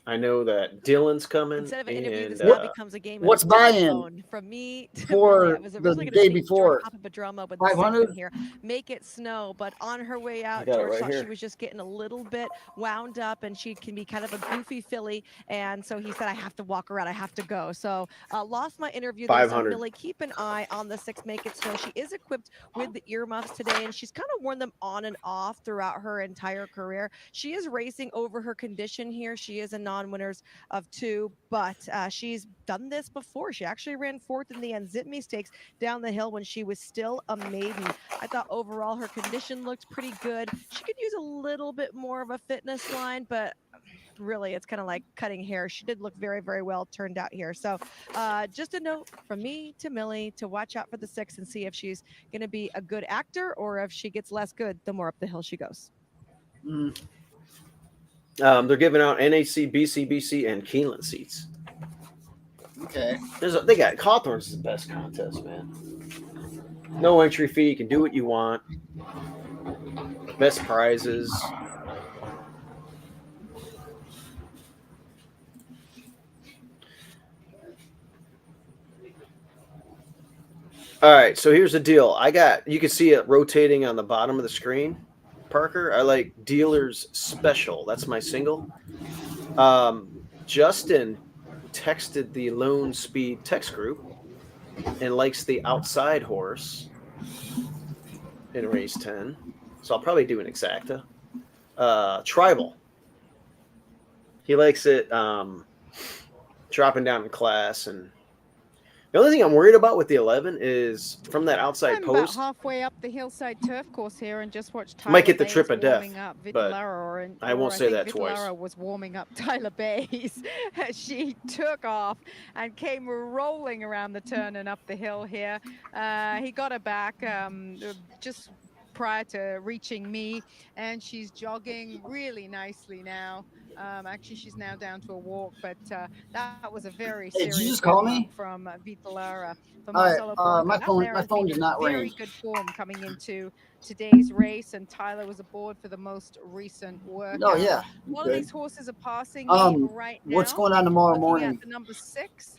I know that Dylan's coming. Instead of an interview, and, this now becomes a game. What's buy-in? From me to for it was the originally day gonna be before? George Papadromo, but 500 here, make it snow. But on her way out, got it George right thought here. she was just getting a little bit wound up, and she can be kind of a goofy filly. And so he said, "I have to walk around. I have to go." So lost my interview. There, so 500. Billy, keep an eye on the 6 Make It Snow. She is equipped with the earmuffs today, and she's kind of worn them on and off throughout her entire career. She is racing over her condition here. She is a non-winners of 2, but she's done this before. She actually ran 4th in the Enzitme Stakes down the hill when she was still a maiden. I thought overall her condition looked pretty good. She could use a little bit more of a fitness line, but really it's kind of like cutting hair. She did look very, very well turned out here. So just a note from me to Millie to watch out for the 6 and see if she's going to be a good actor or if she gets less good the more up the hill she goes. They're giving out NHC, BC, and Keeneland seats. Okay. They got Cawthorn's is the best contest, man. No entry fee. You can do what you want. Best prizes. All right, so here's the deal. You can see it rotating on the bottom of the screen, Parker. I like Dealer's Special. That's my single. Justin texted the Lone Speed text group and likes the outside horse in race 10. So I'll probably do an exacta. Tribal. He likes it dropping down in class. And the only thing I'm worried about with the 11 is from that outside I'm post. about halfway up the hillside turf course here and just watched Tyler Might get the Bays trip of death, warming up but Vitalara, I won't say that twice. Vitalara was warming up Tyler Bays as she took off and came rolling around the turn and up the hill here. He got her back just prior to reaching me, and she's jogging really nicely now. Actually, she's now down to a walk, but that was a very Hey, did you serious just call warm-up me? from Vitalara. For All right, Marcelo Blanco. my That phone mare has been did in not very ring. good form coming into today's race, and Tyler was aboard for the most recent workout. Oh yeah, One of good. these horses are passing me right now. What's going on tomorrow Looking morning? at the number 6,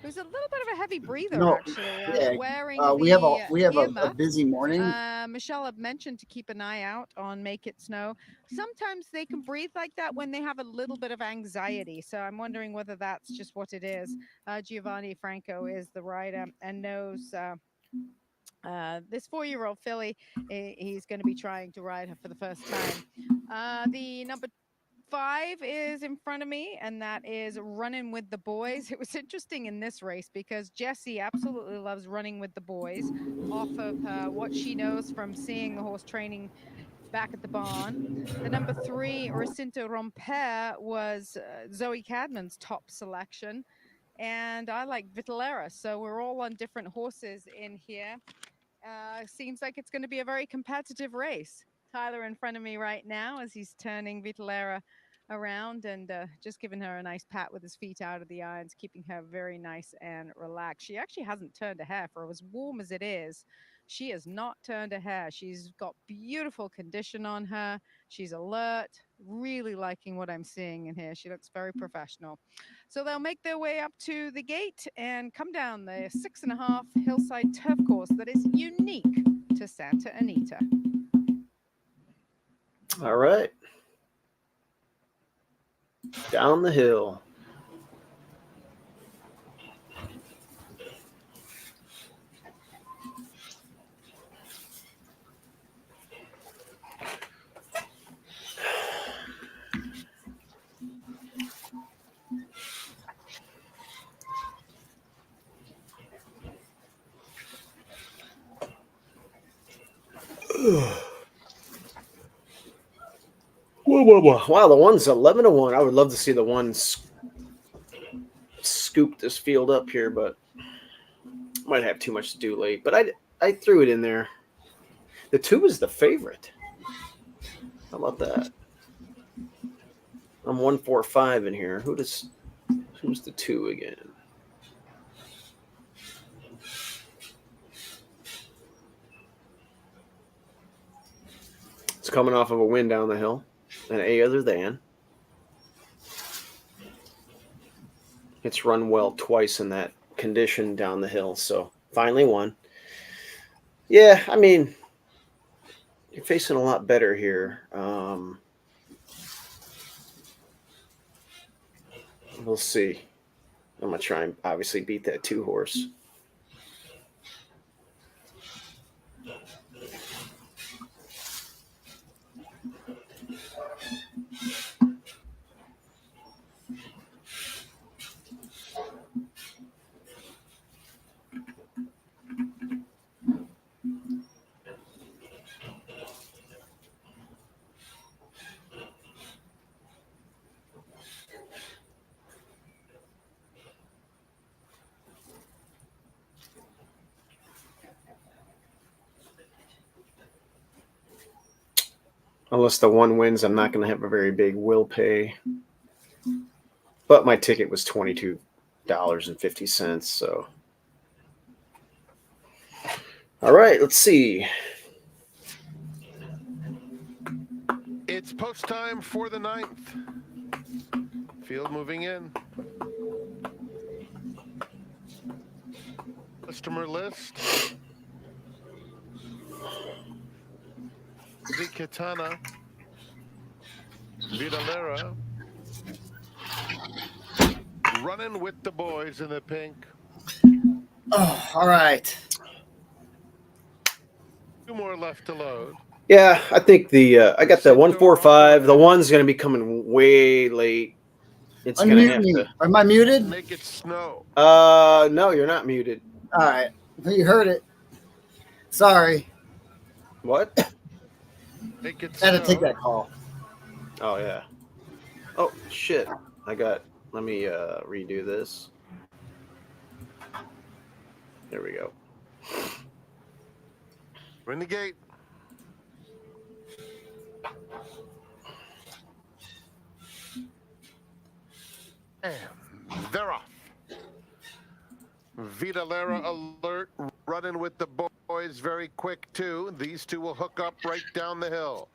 who's a little bit of a heavy breather, No, actually, yeah. wearing We have the a earmuffs. busy morning. Michelle had mentioned to keep an eye out on Make It Snow. Sometimes they can breathe like that when they have a little bit of anxiety. So I'm wondering whether that's just what it is. Giovanni Franco is the rider and knows this 4-year-old filly. He's going to be trying to ride her for the first time. The number 5 is in front of me, and that is Running with the Boys. It was interesting in this race because Jessie absolutely loves Running with the Boys off of what she knows from seeing the horse training back at the barn. The number 3, Recinto Romper, was Zoe Cadman's top selection, and I like Vitalara. So we're all on different horses in here. Seems like it's going to be a very competitive race. Tyler in front of me right now as he's turning Vitalara around and just giving her a nice pat with his feet out of the irons, keeping her very nice and relaxed. She actually hasn't turned a hair for as warm as it is. She has not turned a hair. She's got beautiful condition on her. She's alert, really liking what I'm seeing in here. She looks very professional. So they'll make their way up to the gate and come down the 6.5 hillside turf course that is unique to Santa Anita. All right. Down the hill. Wow, the one's 11-1. I would love to see the one scoop this field up here, but might have too much to do late. But I threw it in there. The 2 is the favorite. How about that? I'm 145 in here. Who's the 2 again? It's coming off of a win down the hill. And A other than. It's run well twice in that condition down the hill, so finally won. Yeah, I mean, you're facing a lot better here. We'll see. I'm going to try and obviously beat that 2 horse. Unless the one wins, I'm not going to have a very big will pay. But my ticket was $22.50. So, all right, let's see. It's post time for the 9th. Field moving in. Customer list. The Katana. Vidalera. Running with the boys in the pink. Oh, all right. 2 more left to load. Yeah, I think I got the 145. The one's going to be coming way late. It's going to Unmute have me. to. Am I muted? Make it snow. No, you're not muted. All right. You heard it. Sorry. What? Make it I had to take snow. that call. Oh yeah. Oh shit. Let me redo this. There we go. We're in the gate. And they're off. Vidalera alert, running with the boys very quick too. These two will hook up right down the hill.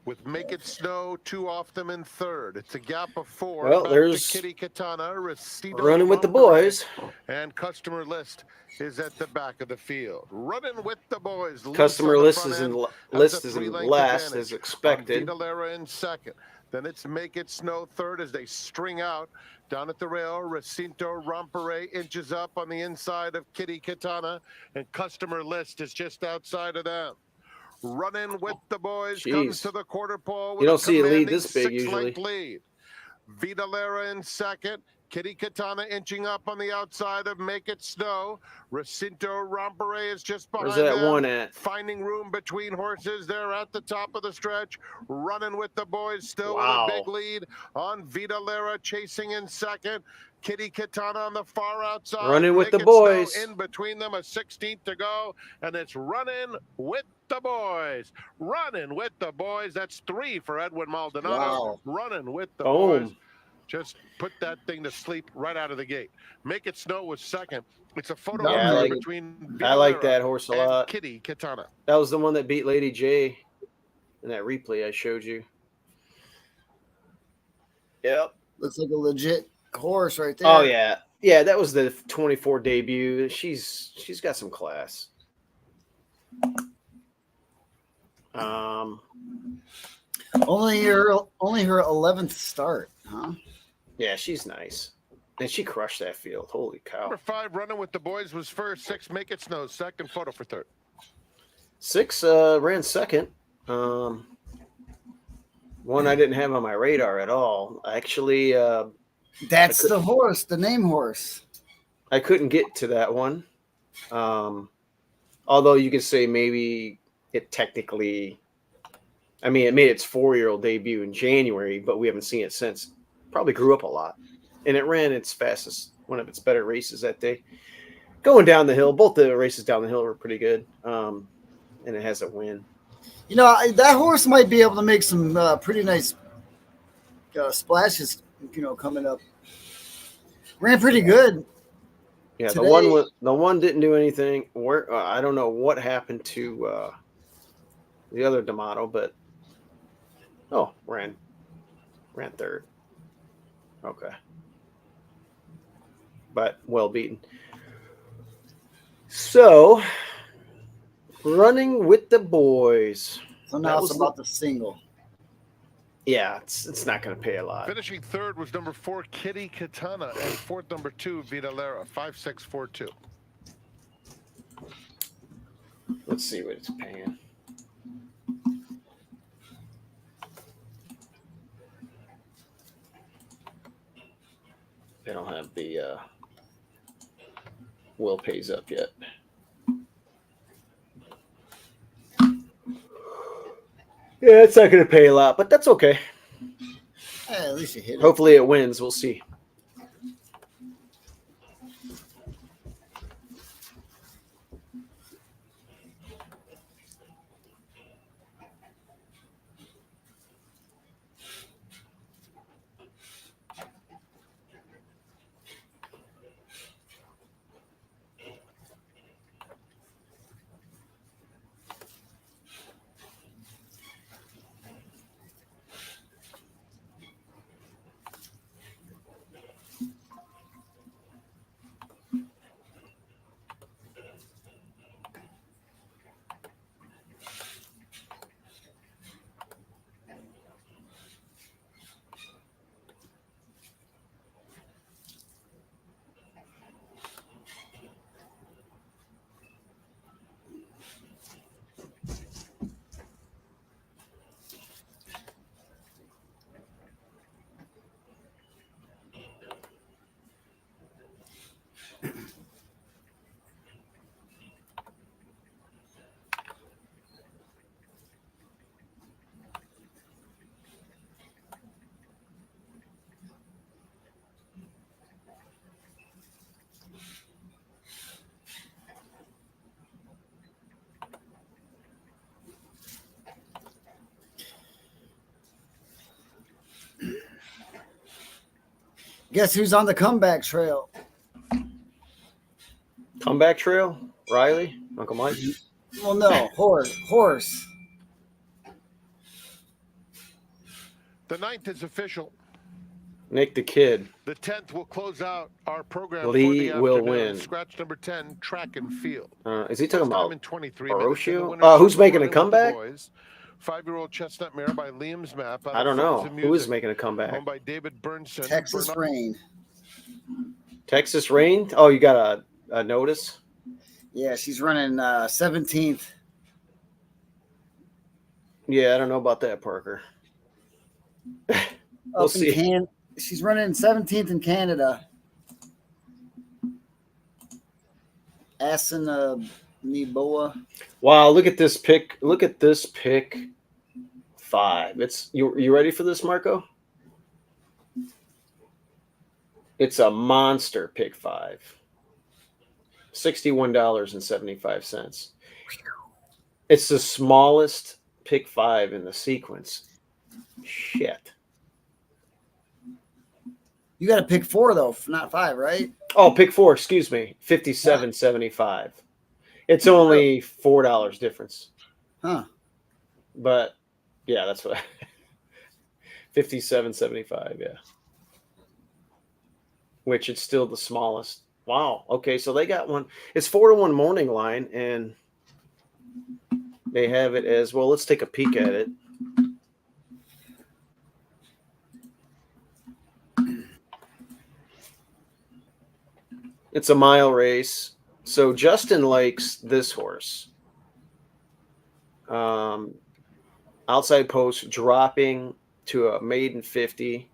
With Make It Snow, 2 off them in third. It's a gap of 4. Well, back there's to Kitty Katana, Recido running with the Rompere, boys. and Customer List is at the back of the field. Running with the boys. Customer list is in last advantage as expected. on Vidalera in second. Then it's Make It Snow third as they string out down at the rail. Recinto Rompere inches up on the inside of Kitty Katana, and Customer List is just outside of them. Running with the boys. Jeez. Comes to the quarter pole with You don't a see a lead commanding this big usually. 6-length lead. Vidalera in second. Kitty Katana inching up on the outside of Make It Snow. Recinto Rompere is just behind Where's that them. one at? Finding room between horses. They're at the top of the stretch. Running with the boys still Wow. with a big lead on Vidalera, chasing in second. Kitty Katana on the far outside. Running with Make the It Snow boys. in between them, a 16th to go, and it's Running with the boys. Running with the boys. That's 3 for Edwin Maldonado. Wow. Running with the Boom. boys. Just put that thing to sleep right out of the gate. Make It Snow was second. It's a photo Yeah, I like between I like Vidalera that horse a and lot. Kitty Katana. That was the one that beat Lady J in that replay I showed you. Yep. Looks like a legit horse right there. Oh yeah. Yeah, that was the 24 debut. She's got some class. Only her 11th start, huh? Yeah, she's nice. And she crushed that field. Holy cow. Number 5, Running with the boys was first. 6, Make It Snow second. Photo for third. 6 ran second. One I didn't have on my radar at all. Actually, That's the horse, the name horse. I couldn't get to that one. Although you could say maybe it technically, I mean, it made its 4-year-old debut in January, but we haven't seen it since. Probably grew up a lot. And it ran its fastest, one of its better races that day. Going down the hill, both the races down the hill were pretty good. And it has a win. You know, that horse might be able to make some pretty nice splashes, coming up. Ran pretty good. Yeah, today. the one didn't do anything. Where I don't know what happened to the other D'Amato, but ran third. Okay, but well beaten. So, Running with the boys. So now it's about the single. Yeah, it's not going to pay a lot. Finishing third was number 4, Kitty Katana, and fourth, number 2, Vidalera, 5-6-4-2. Let's see what it's paying. They don't have the will pays up yet. Yeah, it's not going to pay a lot, but that's okay. At least you hit it. Hopefully it wins. We'll see. Guess who's on the comeback trail? Comeback trail? Riley? Uncle Mike? Well, no, horse. The 9th is official. Nick the Kid. The 10th will close out our program Lee for the will afternoon. win. Scratch number 10, track and field. Is he talking First time about in 23 minutes. In the Orochio? winner's Who's circle, making a running with the comeback? boys, 5-year-old Chestnut Mare by Liam's Map. I don't know. Who is making a comeback? Owned by David Burnson. Texas Rain. Texas Rain? Oh, you got a notice? Yeah, she's running 17th. Yeah, I don't know about that, Parker. We'll Up in see. She's running 17th in Canada. Niboa. Wow, look at this pick. Look at this pick 5. It's you ready for this, Marco? It's a monster pick 5. $61.75. It's the smallest pick 5 in the sequence. Shit. You got to pick 4 though, not 5, right? Oh, pick 4, excuse me. $57.75. It's only $4 difference. Huh. But yeah, that's what $57.75, yeah. Which it's still the smallest. Wow. Okay, so they got one. It's 4-1 morning line, and they have it as well. Let's take a peek at it. It's a mile race. So Justin likes this horse. Outside post dropping to a maiden 50.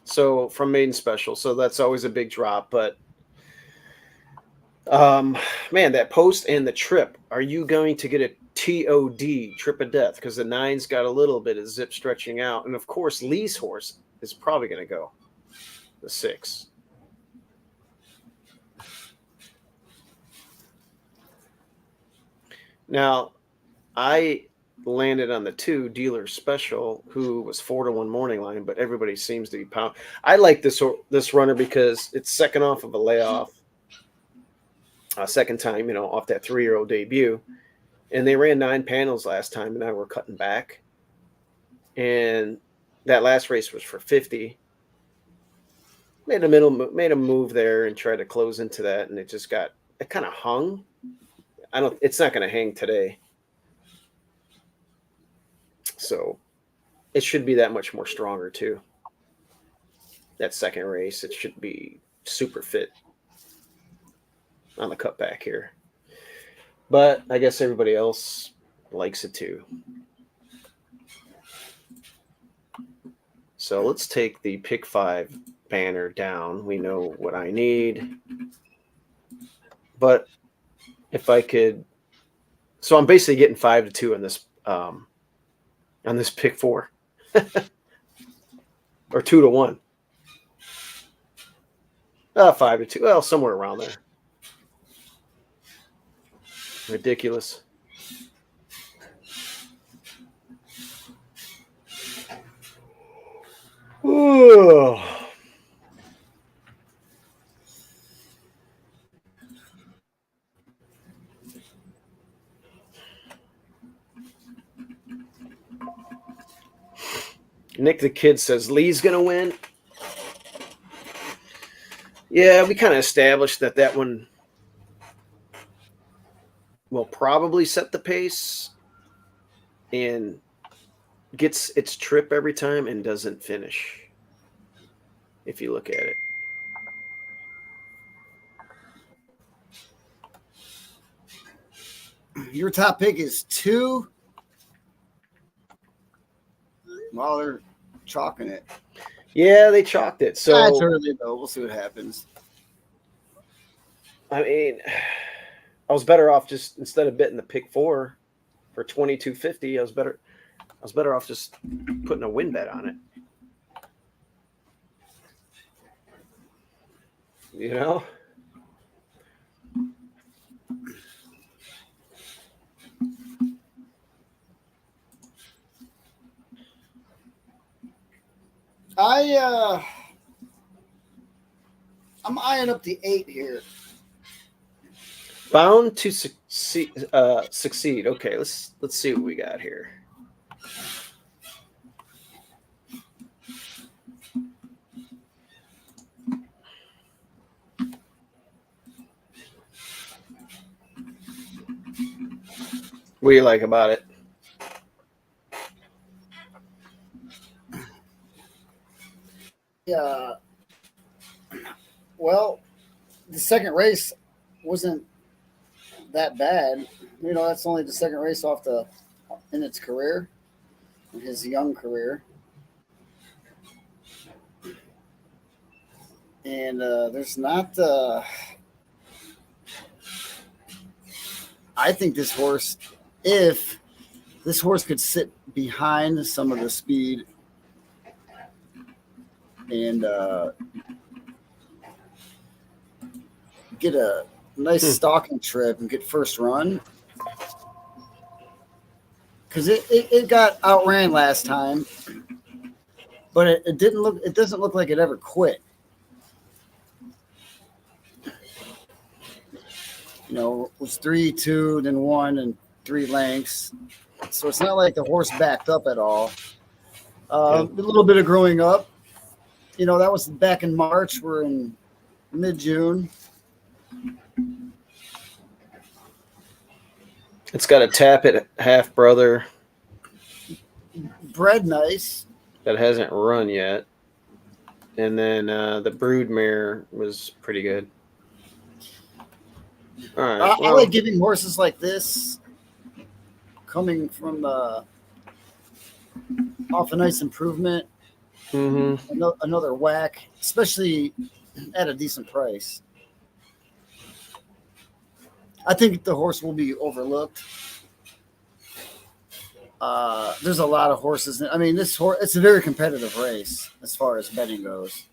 So from maiden special. So that's always a big drop. But man, that post and the trip. Are you going to get a TOD, trip of death? Because the 9's got a little bit of zip stretching out. And of course, Lee's horse is probably going to go the 6. Now, I landed on the 2 dealer special, who was 4-1 morning line, but everybody seems to be pound. I like this runner because it's second off of a layoff, second time, off that 3-year-old debut, and they ran 9 panels last time, and now we're cutting back. And that last race was for 50. Made a move there and tried to close into that, and it kind of hung. It's not going to hang today. So it should be that much more stronger too. That second race, it should be super fit on the cutback here. But I guess everybody else likes it too. So let's take the pick 5 banner down. We know what I need. But if I could, so I'm basically getting 5-2 on this pick 4, or 2-1, 5-2, well, somewhere around there. Ridiculous. Ooh. Nick the Kid says Lee's going to win. Yeah, we kind of established that one will probably set the pace and gets its trip every time and doesn't finish, if you look at it. Your top pick is 2. Well, they're chalking it. Yeah, they chalked it. So that's early though. We'll see what happens. I mean, I was better off just, instead of betting the pick 4 for $22.50, I was better off just putting a win bet on it. You know? I'm eyeing up the 8 here. Bound to succeed. Succeed. Okay, let's see what we got here. What do you like about it? Yeah. Well, the second race wasn't that bad. You know, that's only the second race in its career, in his young career. And there's not. I think this horse, if this horse could sit behind some of the speed and get a nice stalking trip and get first run, because it got outran last time, but it doesn't look like it ever quit. You know, it was 3-2, then 1 and 3 lengths. So it's not like the horse backed up at all. A little bit of growing up. You know, that was back in March. We're in mid-June. It's got a tap at half brother. Bred nice. That hasn't run yet. And then the brood mare was pretty good. All right. I like giving horses like this, coming from off a nice improvement, another whack, especially at a decent price. I think the horse will be overlooked. There's a lot of horses. I mean, this horse, it's a very competitive race as far as betting goes.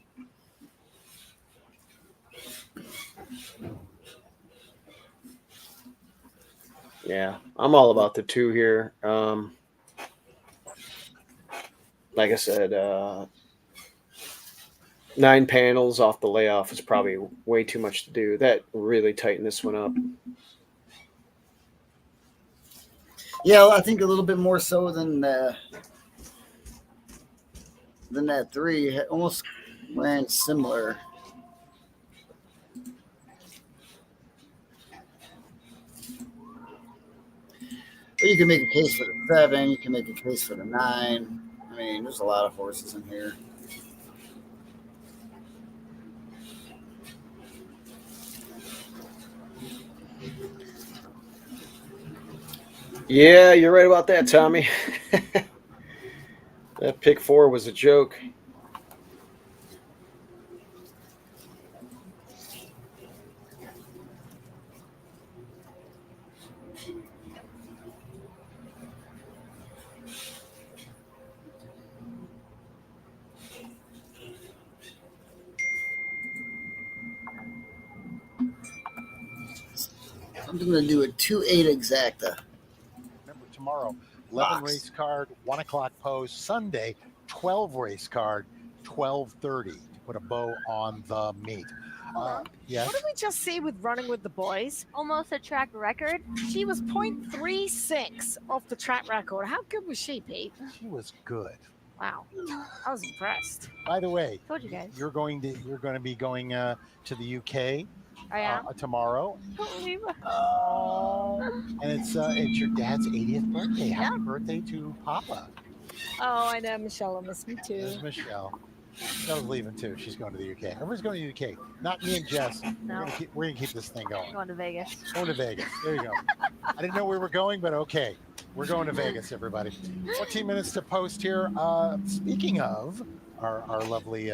Yeah, I'm all about the 2 here. Like I said, 9 panels off the layoff is probably way too much to do. That really tightened this one up. Yeah, I think a little bit more so than that 3. It almost ran similar. But you can make a case for the 7. You can make a case for the 9. I mean, there's a lot of horses in here. Yeah, you're right about that, Tommy. That Pick-4 was a joke. I'm going to do a 2-8 exacta. Remember, tomorrow, 11 race card, 1 o'clock post. Sunday, 12 race card, 12:30 to put a bow on the meet. Yes. What did we just see with Running with the Boys? Almost a track record. She was 0.36 off the track record. How good was she, Pete? She was good. Wow, I was impressed. By the way, told you guys you're going to be going to the UK. I am tomorrow. And it's your dad's 80th birthday. Happy birthday to Papa. Oh, I know. Michelle will miss me too. There's Michelle. Michelle's leaving too. She's going to the UK. Everyone's going to the UK. Not me and Jess. No. We're gonna keep this thing going. Going to Vegas. Going to Vegas. There you go. I didn't know we were going, but okay. We're going to Vegas, everybody. 14 minutes to post here. Speaking of our lovely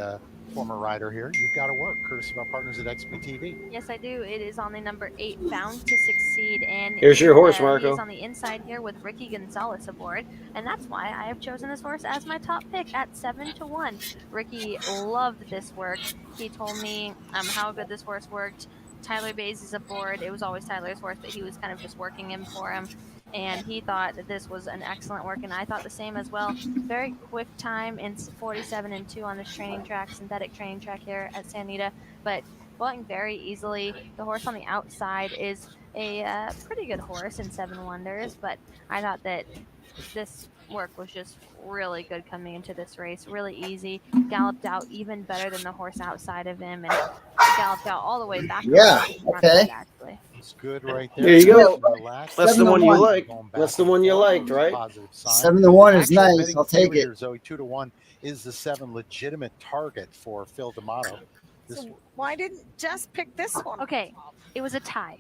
former rider here, you've got to work, courtesy of our partners at XPTV. Yes, I do. It is on the number 8, Bound to Succeed, and here's your horse, Marco. He is on the inside here with Ricky Gonzalez aboard, and that's why I have chosen this horse as my top pick at 7-1. Ricky loved this work. He told me how good this horse worked. Tyler Bays is aboard. It was always Tyler's horse, but he was kind of just working him for him. And he thought that this was an excellent work, and I thought the same as well. Very quick time in 47-2 on this training track, synthetic training track here at Anita. But going very easily. The horse on the outside is a pretty good horse in 7 Wonders, but I thought that this work was just really good coming into this race. Really easy. Galloped out even better than the horse outside of him, and galloped out all the way back Yeah, around the front okay. side, actually. It's good right there. There you Nice go. and relaxed. That's the 7 to one you 1. like. Going back That's the and one you forth. liked, right? Positive sign. 7 to 1 is Actual nice. betting I'll take favorite it. here, Zoe, 2 to 1 is the 7 legitimate target for Phil D'Amato. This So why didn't Jess pick this one? Okay, it was a tie.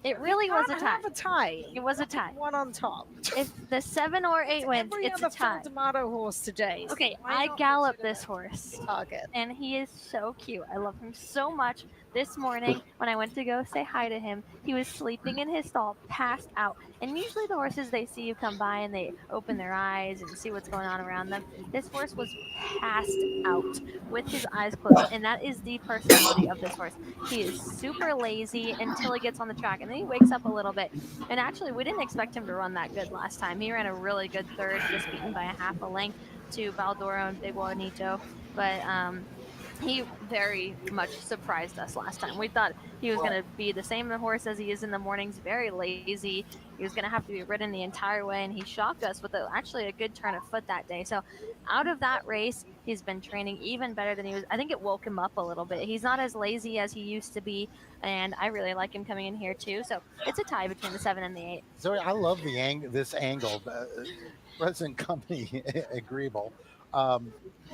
It really was a tie. Have a tie. It was a tie. One on top. If the 7 or 8 wins, Every it's other a tie. Phil D'Amato horse today. So Okay, why I not galloped legitimate this horse, target? and he is so cute. I love him so much. This morning, when I went to go say hi to him, he was sleeping in his stall, passed out. And usually the horses, they see you come by and they open their eyes and see what's going on around them. This horse was passed out with his eyes closed, and that is the personality of this horse. He is super lazy until he gets on the track, and then he wakes up a little bit. And actually, we didn't expect him to run that good last time. He ran a really good third, just beaten by a half a length to Valdoro and Big Juanito. But he very much surprised us last time. We thought he was going to be the same horse as he is in the mornings, very lazy. He was going to have to be ridden the entire way, and he shocked us with actually a good turn of foot that day. So out of that race, he's been training even better than he was. I think it woke him up a little bit. He's not as lazy as he used to be, and I really like him coming in here too. So it's a tie between the 7 and the 8. Zoe, I love this angle. President Company agreeable.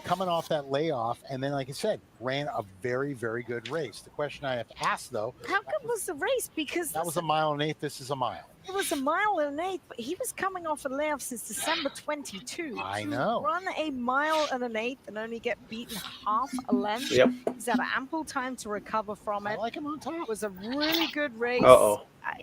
Coming off that layoff, and then, like I said, ran a very, very good race. The question I have to ask, though, How good was the race? Because that was a mile and 1/8. This is a mile. it was a mile and 1/8, but he was coming off a layoff since December 22. I To know. run a mile and 1/8 and only get beaten half a length. Yep. He's had ample time to recover from I it. like him on top. It was a really good race. Uh-oh.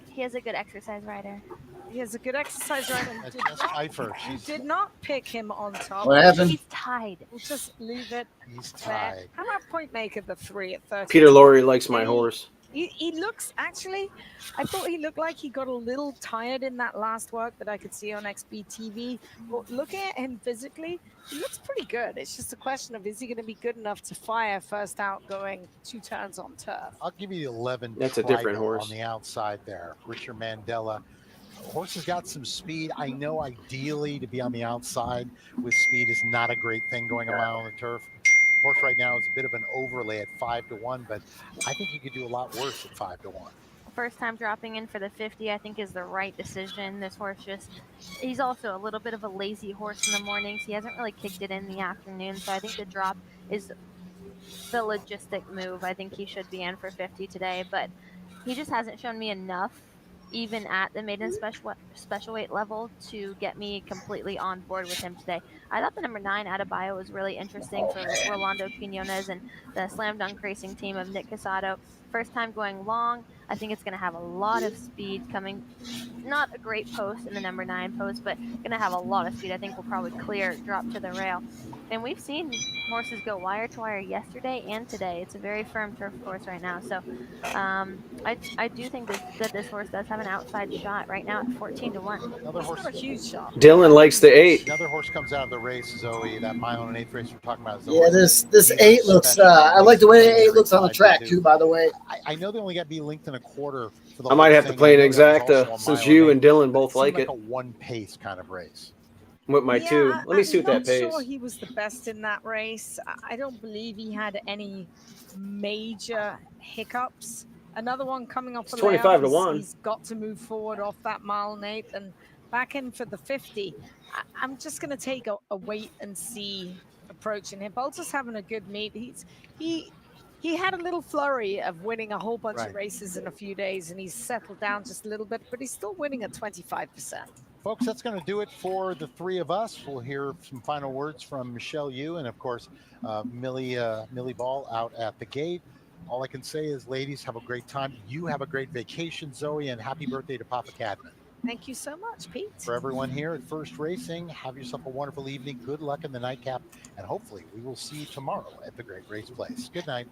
He has a good exercise rider. He has a good exercise right and That's did Jess not, Pfeiffer. did not pick him on top. What happened? He's tied. We'll just leave it He's there. tied. How about point maker the 3 at 30? Peter Lorre likes my horse. He looks, actually, I thought he looked like he got a little tired in that last work that I could see on XB TV. But looking at him physically, he looks pretty good. It's just a question of, is he going to be good enough to fire first out going 2 turns on turf? I'll give you the 11. That's a different Trigo horse. on the outside there. Richard Mandela. Horse has got some speed. I know ideally to be on the outside with speed is not a great thing going a mile on the turf. Horse right now is a bit of an overlay at 5 to 1, but I think you could do a lot worse at 5 to 1. First time dropping in for the 50, I think, is the right decision. This horse he's also a little bit of a lazy horse in the mornings. He hasn't really kicked it in the afternoon, so I think the drop is the logistic move. I think he should be in for 50 today, but he just hasn't shown me enough, even at the maiden special weight level, to get me completely on board with him today. I thought the number 9 Adebayo was really interesting for Rolando Quinones and the Slam Dunk Racing team of Nick Casado. First time going long. I think it's going to have a lot of speed coming. Not a great post in the number 9 post, but going to have a lot of speed. I think we'll probably clear, drop to the rail. And we've seen horses go wire to wire yesterday and today. It's a very firm turf course right now. So I do think that this horse does have an outside shot right now at 14 to 1. Another horse. Not a huge shot. Dylan likes the 8. Another horse comes out of the race, Zoe. That mile and 1/8 race we're talking about. Is the Yeah, horse. this 8 looks. I like the way the 8 looks on the track too. By the way, I know they only got to be linked in a quarter. For the I might whole have to thing. play I an know that was exacta also a since mile you 1/8. and Dylan It both seemed like like it. a one pace kind of race. With my 2. Let me see what that I'm pays. not sure he was the best in that race. I don't believe he had any major hiccups. Another one coming off It's the 25 to layoff, 1. He's got to move forward off that mile and 1/8 and back in for the 50. I'm just going to take a wait and see approach in him. Bolter's having a good meet. He had a little flurry of winning a whole bunch of races in a few days, and he's settled down just a little bit, but he's still winning at 25%. Folks, that's going to do it for the 3 of us. We'll hear some final words from Michelle Yu and, of course, Millie Ball out at the gate. All I can say is, ladies, have a great time. You have a great vacation, Zoe, and happy birthday to Papa Cadman. Thank you so much, Pete. For everyone here at First Racing, have yourself a wonderful evening. Good luck in the nightcap, and hopefully we will see you tomorrow at the Great Race Place. Good night.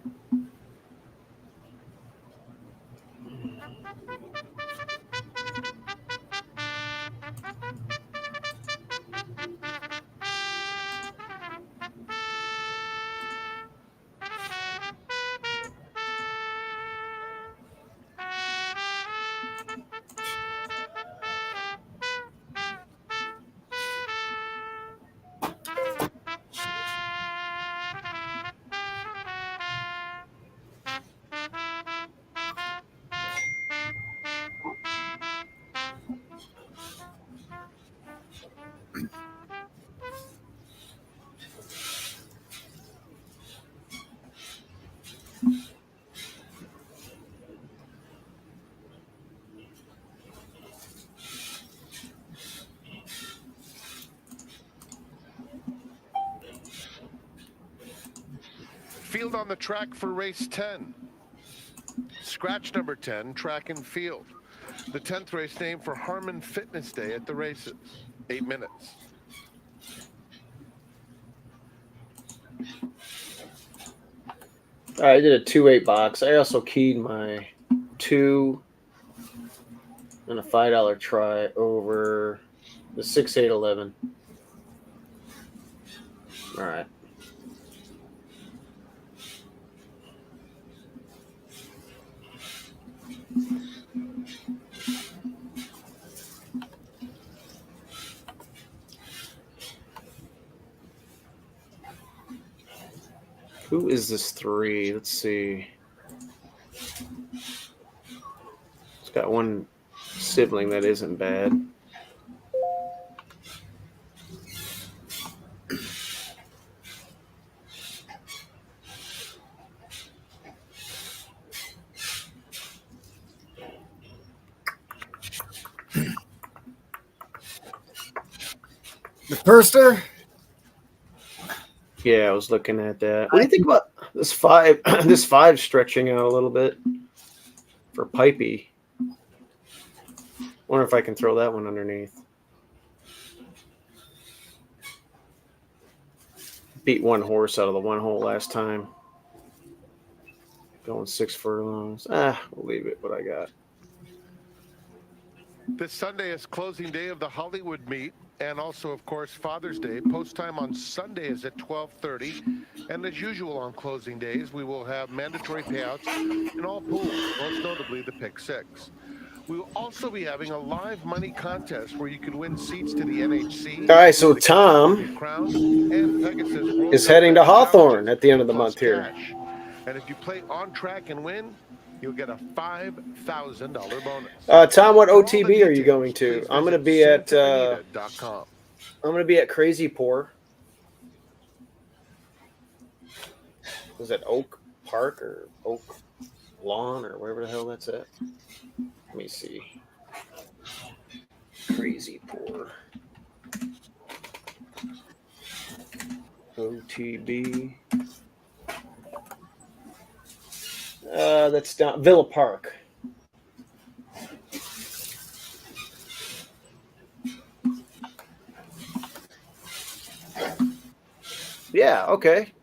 Field on the track for race 10. Scratch number 10, track and field. The 10th race named for Harmon Fitness Day at the races. 8 minutes. All right, I did a 2-8 box. I also keyed my 2 and a $5 try over the 6, 8, 11. All right. Who is this 3? Let's see. It's got one sibling that isn't bad. The Perster? Yeah, I was looking at that. What do you think about this 5? This 5 stretching out a little bit for Pipey. Wonder if I can throw that one underneath. Beat one horse out of the 1 hole last time. Going 6 furlongs. We'll leave it. What I got. This Sunday is closing day of the Hollywood meet, and also, of course, Father's Day. Post time on Sunday is at 12:30. And as usual on closing days, we will have mandatory payouts in all pools, most notably the Pick-6. We will also be having a live money contest where you can win seats to the NHC. All right, so Tom Crown, and Pegasus World is Cup heading to Betting Hawthorne Challenges, at the end of the plus month here. cash. And if you play on track and win, you'll get a $5,000 bonus. Tom, what For all the OTB are you details, going to? please I'm going to visit be at santaanita.com. I'm going to be at Crazy Pour. Was that Oak Park or Oak Lawn or wherever the hell that's at? Let me see. Crazy Pour. OTB. That's down Villa Park. Yeah, okay.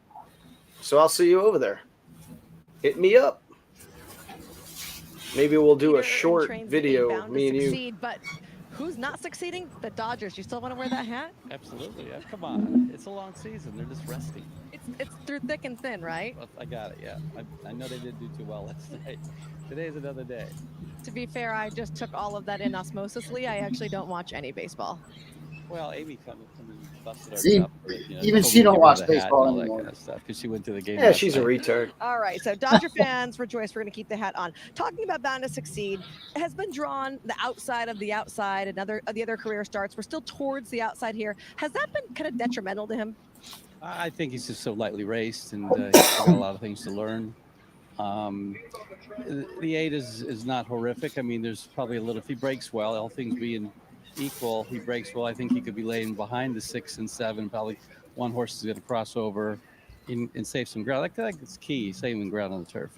So I'll see you over there. Hit me up. Maybe we'll do a short video, me and you. But who's not succeeding? The Dodgers. You still want to wear that hat? Absolutely. Yeah, come on. It's a long season. They're just resting. It's through thick and thin, right? Well, I got it, yeah. I know they didn't do too well last night. Today's another day. To be fair, I just took all of that in osmosisly. I actually don't watch any baseball. Well, Amy come and busted our See, cup. even she don't watch baseball all anymore. that kind of stuff because she went to the game. Yeah, last she's a night. retard. All right, so Dodger fans, rejoice. We're going to keep the hat on. Talking about Bound to Succeed has been drawn the outside of the outside. Another of the other career starts. We're still towards the outside here. Has that been kind of detrimental to him? I think he's just so lightly raced, and he's still got a lot of things to learn. The 8 is not horrific. I mean, there's probably a little. If he breaks well, all things being equal, he breaks well. I think he could be laying behind the 6 and 7. Probably one horse is going to cross over and save some ground. I think it's key, saving ground on the turf.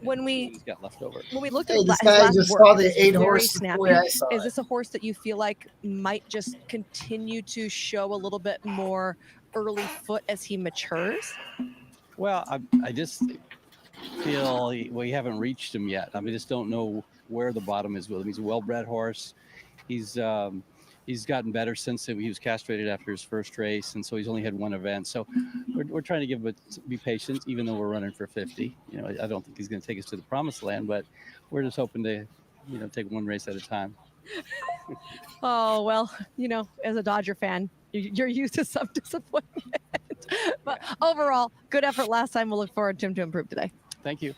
When He's got left over. we looked Hey, at this his guy last just work, saw the it was 8 very horse the snappy. way I saw Is it. this a horse that you feel like might just continue to show a little bit more early foot as he matures? Well, I just feel we haven't reached him yet. I mean, just don't know where the bottom is with him. He's a well-bred horse. He's gotten better since he was castrated after his first race, and so he's only had one event. So we're trying to be patient, even though we're running for 50. You know, I don't think he's going to take us to the promised land, but we're just hoping to, take one race at a time. Oh, well, as a Dodger fan, you're used to some disappointment. But overall, good effort last time. We'll look forward to him to improve today. Thank you.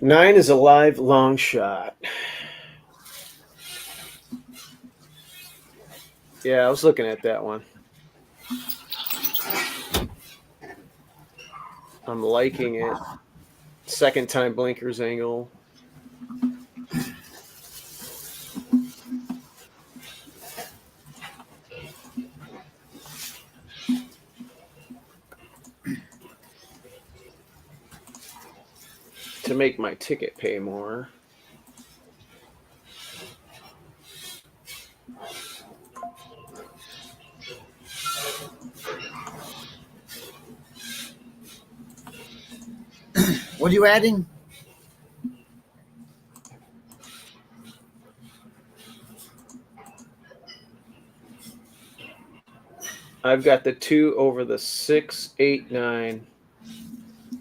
9 is a live long shot. Yeah, I was looking at that one. I'm liking it. Second time blinkers angle. To make my ticket pay more. What are you adding? I've got the 2 over the 6, 8, 9.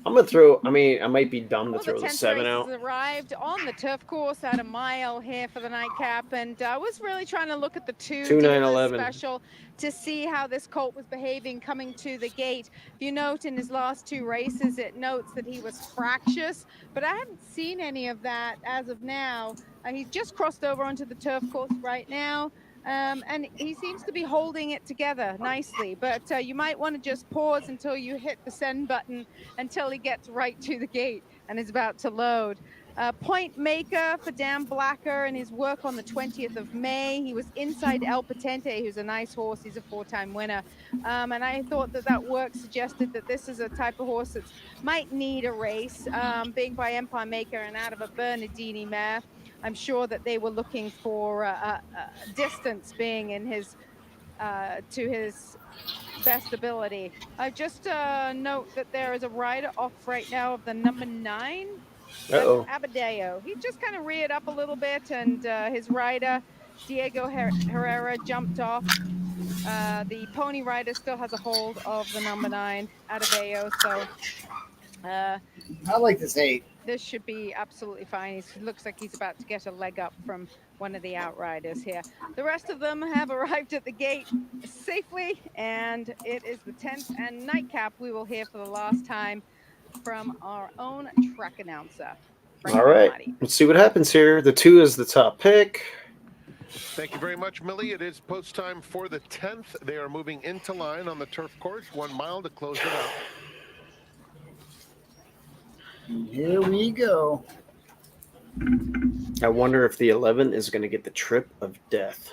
I'm gonna throw. I mean, I might be dumb to Well, throw the 10th 7 race out. has arrived on the turf course at a mile here for the nightcap, and I was really trying to look at the 2, 9, 11. special to see how this colt was behaving coming to the gate. If you note in his last 2 races, it notes that he was fractious, but I haven't seen any of that as of now. He just crossed over onto the turf course right now. And he seems to be holding it together nicely, but you might want to just pause until you hit the send button until he gets right to the gate and is about to load. Point maker for Dan Blacker and his work on the 20th of May. He was inside El Patente, who's a nice horse. He's a 4-time winner. And I thought that work suggested that this is a type of horse that might need a race, being by Empire Maker and out of a Bernardini mare. I'm sure that they were looking for distance being in his to his best ability. I just note that there is a rider off right now of the number 9. Uh-oh. Abadeo. He just kind of reared up a little bit, and his rider, Diego Herrera, jumped off. The pony rider still has a hold of the number 9, Abadeo. So I like this 8. This should be absolutely fine. He looks like he's about to get a leg up from one of the outriders here. The rest of them have arrived at the gate safely, and it is the 10th and nightcap we will hear for the last time from our own track announcer. All right, let's see what happens here. The 2 is the top pick. Thank you very much, Millie. It is post time for the 10th. They are moving into line on the turf course, 1 mile to close it out. Here we go. I wonder if the 11 is going to get the trip of death.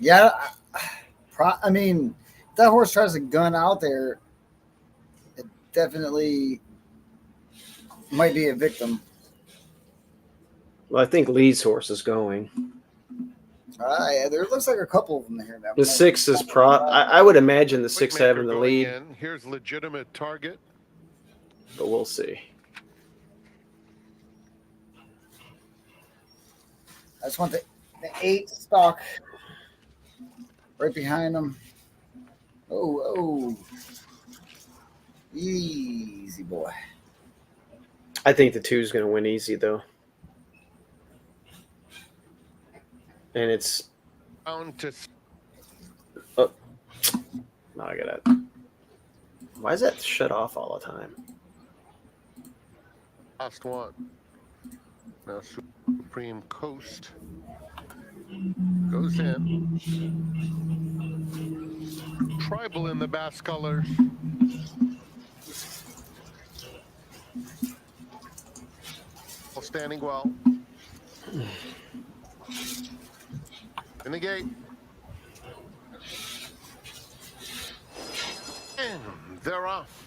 Yeah, I mean, if that horse tries to gun out there, it definitely might be a victim. Well, I think Lee's horse is going. Yeah, there looks like a couple of them here. The 6 is I would imagine the 6 having the lead. Here's legitimate target. But we'll see. I just want the 8 stock right behind them. Oh. Easy boy. I think the 2 is going to win easy, though. And it's down to. Oh, now I got it. Why is that shut off all the time? Last one. Now Supreme Coast goes in. Tribal in the Basque colors. All standing well. In the gate. And they're off.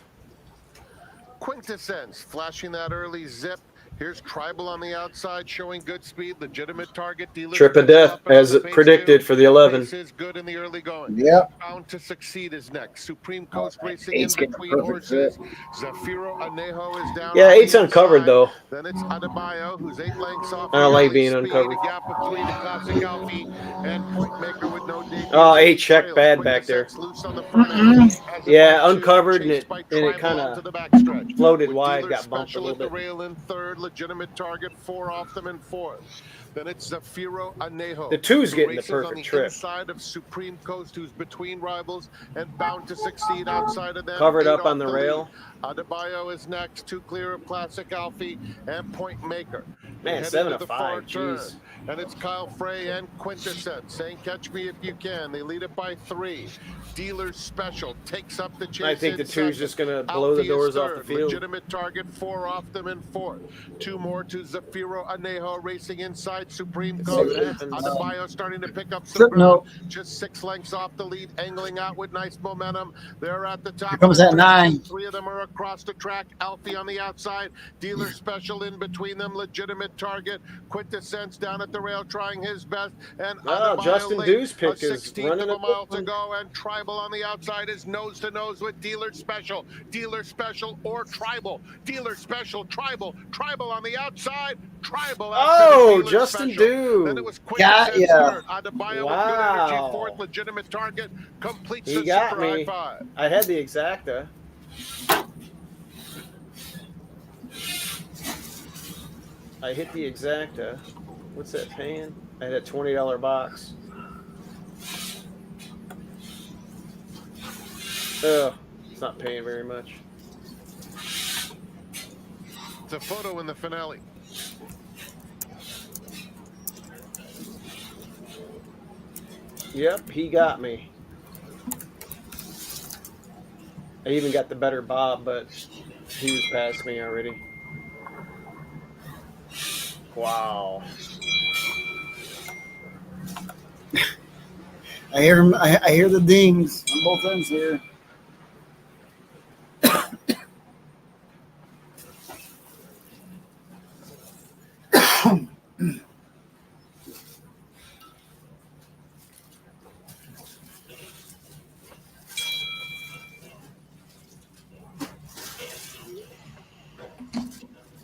Quintessence flashing that early zip. Here's Tribal on the outside showing good speed, legitimate target. Trip of death as predicted for the 11. Pace is good in the early going. Yep. Bound to Succeed is next. Supreme Coast racing in between horses. Zafiro Anejo is down. Yeah, 8's uncovered though. Then it's Adebayo, who's 8 lengths off. I don't like early being speed, uncovered. A gap of 3 to Classic Alfie, and Point Maker with no debut. Oh, 8 check bad back there. Loose on the front end. Yeah, uncovered, and it Tribal kind onto of the backstretch. floated With wide, Dealer got bumped a Special little at the bit. rail in third, Legitimate Target 4 off them in fourth. Then it's Zafiro Anejo. The two's who getting the races on perfect the trip. inside of Supreme Coast, who's between rivals and bound to succeed outside of them. Covered 8 up on off the lead. rail. Adebayo is next, 2 clear of Classic Alfie and Point Maker. Man, Headed 7 to of the 5. far turn. Jeez. And it's Kyle Frey and Quintessence saying, "Catch me if you can." They lead it by 3. Dealer Special takes up the chase. I think the in two's second. just going to blow the Alfie is doors off the third. field. Legitimate Target 4 off them in fourth. 2 more to Zafiro Anejo racing inside Supreme Coast. Adebayo starting to pick up some Trip ground. note. Just 6 lengths off the lead, angling out with nice momentum. They're at the top. Here comes of the that 9. 3 of them are across the track. Alfie on the outside. Dealer Special in between them. Legitimate Target. Quintessence down at the rail trying his best. And Oh, Adebayo Justin late. Dew's A pick is 16th running of a mile a to go, and Tribal on the outside is nose to nose with Dealer Special. Dealer Special or Tribal. Dealer Special, Tribal. Tribal on the outside. Tribal. Oh, Dealer Justin Special. Dew. Then it was Got Quintessence ya. third. Adebayo with good energy fourth. Legitimate Target completes He the got Super me. High Five. I had the exacta. I hit the exacta. What's that paying? I had a $20 box. Oh, it's not paying very much. It's a photo in the finale. Yep, he got me. I even got the better bob, but he was past me already. Wow. I hear him. I hear the dings on both ends here.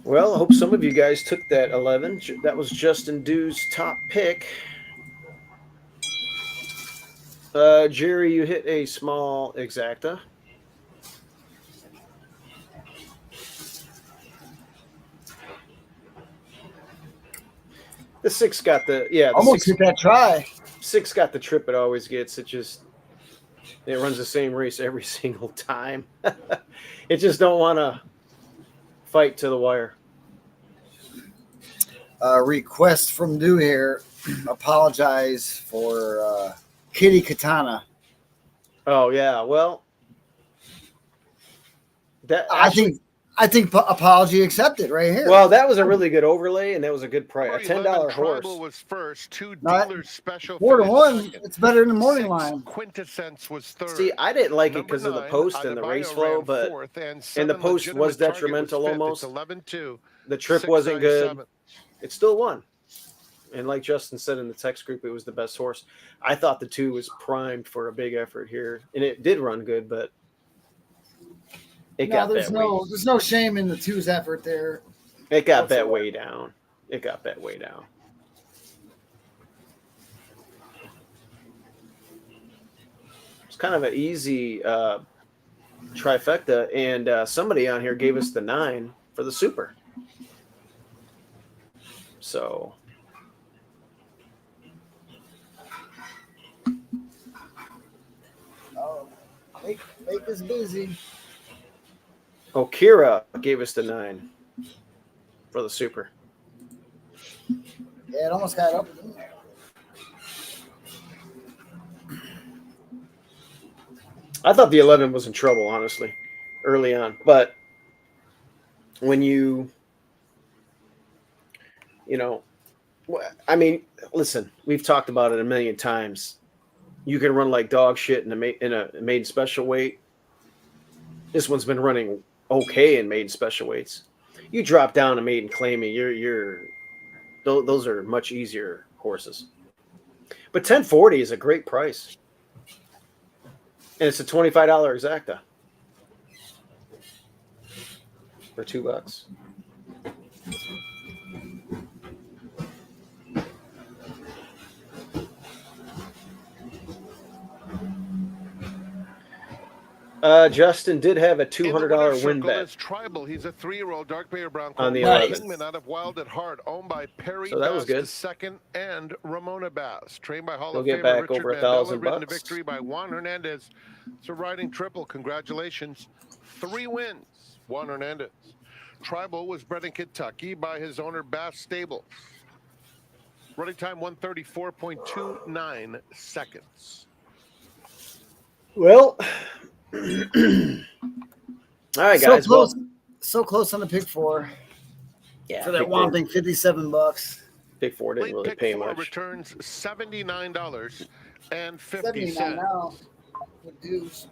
Well, I hope some of you guys took that 11. That was Justin Dew's top pick. Jerry, you hit a small exacta. The 6 got the Almost hit that try. 6 got the trip it always gets. It runs the same race every single time. It just don't want to fight to the wire. Request from Dew here. Apologize for Kitty Katana. Oh yeah, well, that I think apology accepted right here. Well, that was a really good overlay, and that was a good price. A $10 horse. Tribal was first. 2 Not- Dealers Special. 4 to finished 1. second. It's better than the morning 6 line. Quintessence was third. See, I didn't like it Number because of the 9, post and the race Adebayo flow, ran but fourth, and the 7 post Legitimate was Target detrimental fifth. almost. It's 11-2. The trip wasn't good. 697. It still won. And like Justin said in the text group, it was the best horse. I thought the 2 was primed for a big effort here, and it did run good, but it got there's no shame in the 2's effort there. It got bet way down. It got bet way down. It's kind of an easy trifecta, and somebody on here gave us the 9 for the Super. So Make us busy. Kira gave us the 9 for the Super. Yeah, it almost got up. I thought the 11 was in trouble, honestly, early on. But when I mean, listen, we've talked about it a million times. You can run like dog shit in a maiden special weight. This one's been running okay in maiden special weights. You drop down to maiden claiming, those are much easier horses. But 1040 is a great price. And it's a $25 exacta for $2. Justin did have a $200 win bet is Tribal. He's a 3-year-old dark bay or brown on the coat 11th. Kingman out of Wild at Heart, owned by Perry So that was Bass good. II and Ramona Bass. Trained by Hall He'll of get Famer back Richard over Mandela, $1,000 ridden to bucks. victory by Juan Hernandez. It's a riding triple. Congratulations. 3 wins, Juan Hernandez. Tribal was bred in Kentucky by his owner Bass Stable. Running time 134.29 seconds. Well, all right, guys. So close on the Pick-4. Yeah, for that Pick-4. whopping $57. Pick-4 didn't really pay Pick-4 much. returns $79.50. $79 now. With dues.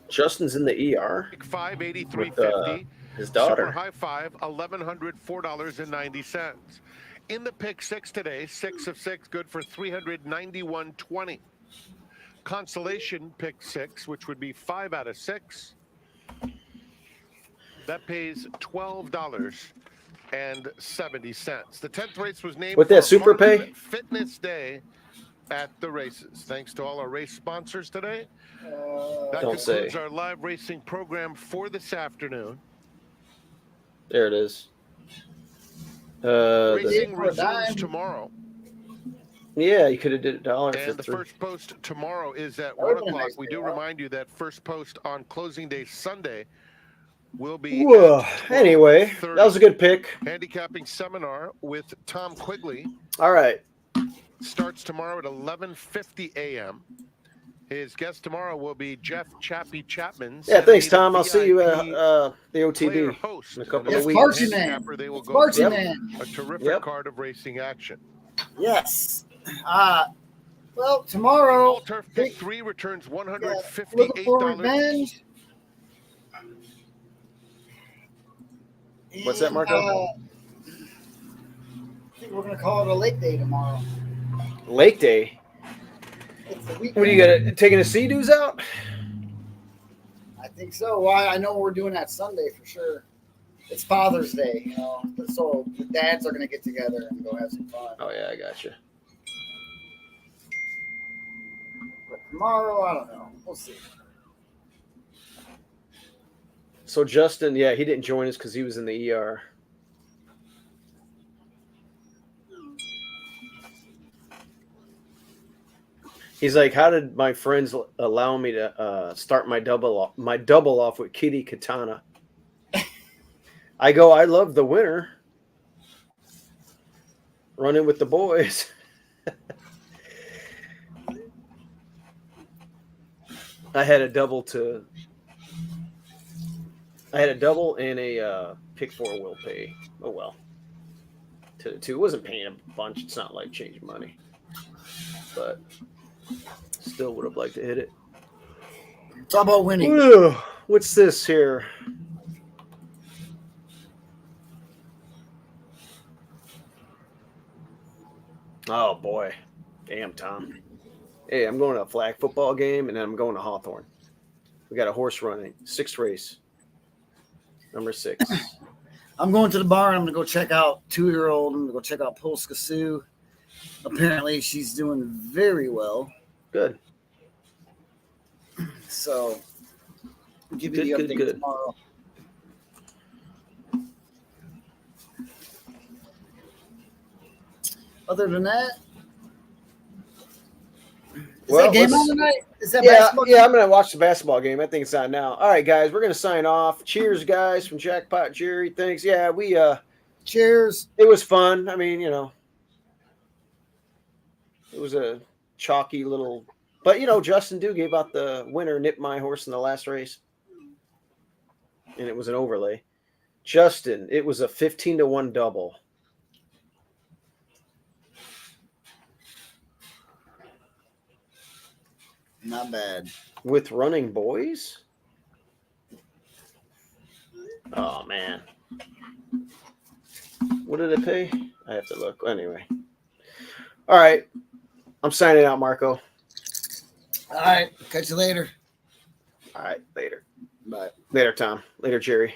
Justin's in the ER. Pick-5, with $83.50. his daughter. Super High 5, $1,104.90. In the Pick-6 today, 6 of 6, good for $391.20. Consolation Pick-6, which would be 5 out of 6. That pays $12.70. The 10th race was named With that for super Harlan pay? Fitness Day at the races. Thanks to all our race sponsors today. That Don't concludes say. our live racing program for this afternoon. There it is. Racing resumes tomorrow. Yeah, you could have did $1 And the for first post tomorrow is at That would've 1 been a o'clock. nice We day do off. remind you that first post on closing day Sunday will be Whoa. at Anyway, that 12:30. was a good pick. Handicapping seminar with Tom Quigley All right. starts tomorrow at 11:50 a.m. His guest tomorrow will be Jeff Chappie Chapman. Yeah, thanks, sending Tom. I'll see you at VIP the player OTB host. in a couple And of as weeks. Sparky Man. handicapper, they will go Sparky through Man. a terrific Yep. card of racing action. Yes. Well, tomorrow. All Turf Pick 3 returns Looking for $158. revenge. What's that, And, Marco? I think we're going to call it a lake day tomorrow. Lake Day. It's the weekend. What are you gonna taking the Sea-Doos out? I think so. Well, I know we're doing that Sunday for sure. It's Father's Day, you know, so the dads are going to get together and go have some fun. Oh yeah, I got you. But tomorrow, I don't know. We'll see. So Justin, yeah, he didn't join us because he was in the ER. He's like, how did my friends allow me to start my double off with Kitty Katana? I go, I love the winner. Running with the boys. I had a double and a Pick-4 will pay. Oh well. To the 2. Wasn't paying a bunch. It's not like changing money. But still would have liked to hit it. It's all about winning. Ugh, what's this here? Oh boy. Damn, Tom. Hey, I'm going to a flag football game and then I'm going to Hawthorne. We got a horse running. 6th race. Number 6. I'm going to the barn. I'm going to go check out 2-year-old. I'm going to go check out Polska Sue. Apparently, she's doing very well. Good. So, I'll give you the update tomorrow. Other than that, is that game on tonight? Is that basketball? Yeah, I'm going to watch the basketball game. I think it's on now. All right, guys, we're going to sign off. Cheers, guys, from Jackpot Jerry. Thanks. Yeah, we cheers. It was fun. I mean, you know, it was a chalky little, but you know, Justin Dew gave out the winner, nipped my horse in the last race, and it was an overlay. Justin, it was a 15-1 double. Not bad. With running boys? Oh, man. What did it pay? I have to look. Anyway. All right. I'm signing out, Marco. All right. Catch you later. All right. Later. Bye. Later, Tom. Later, Jerry.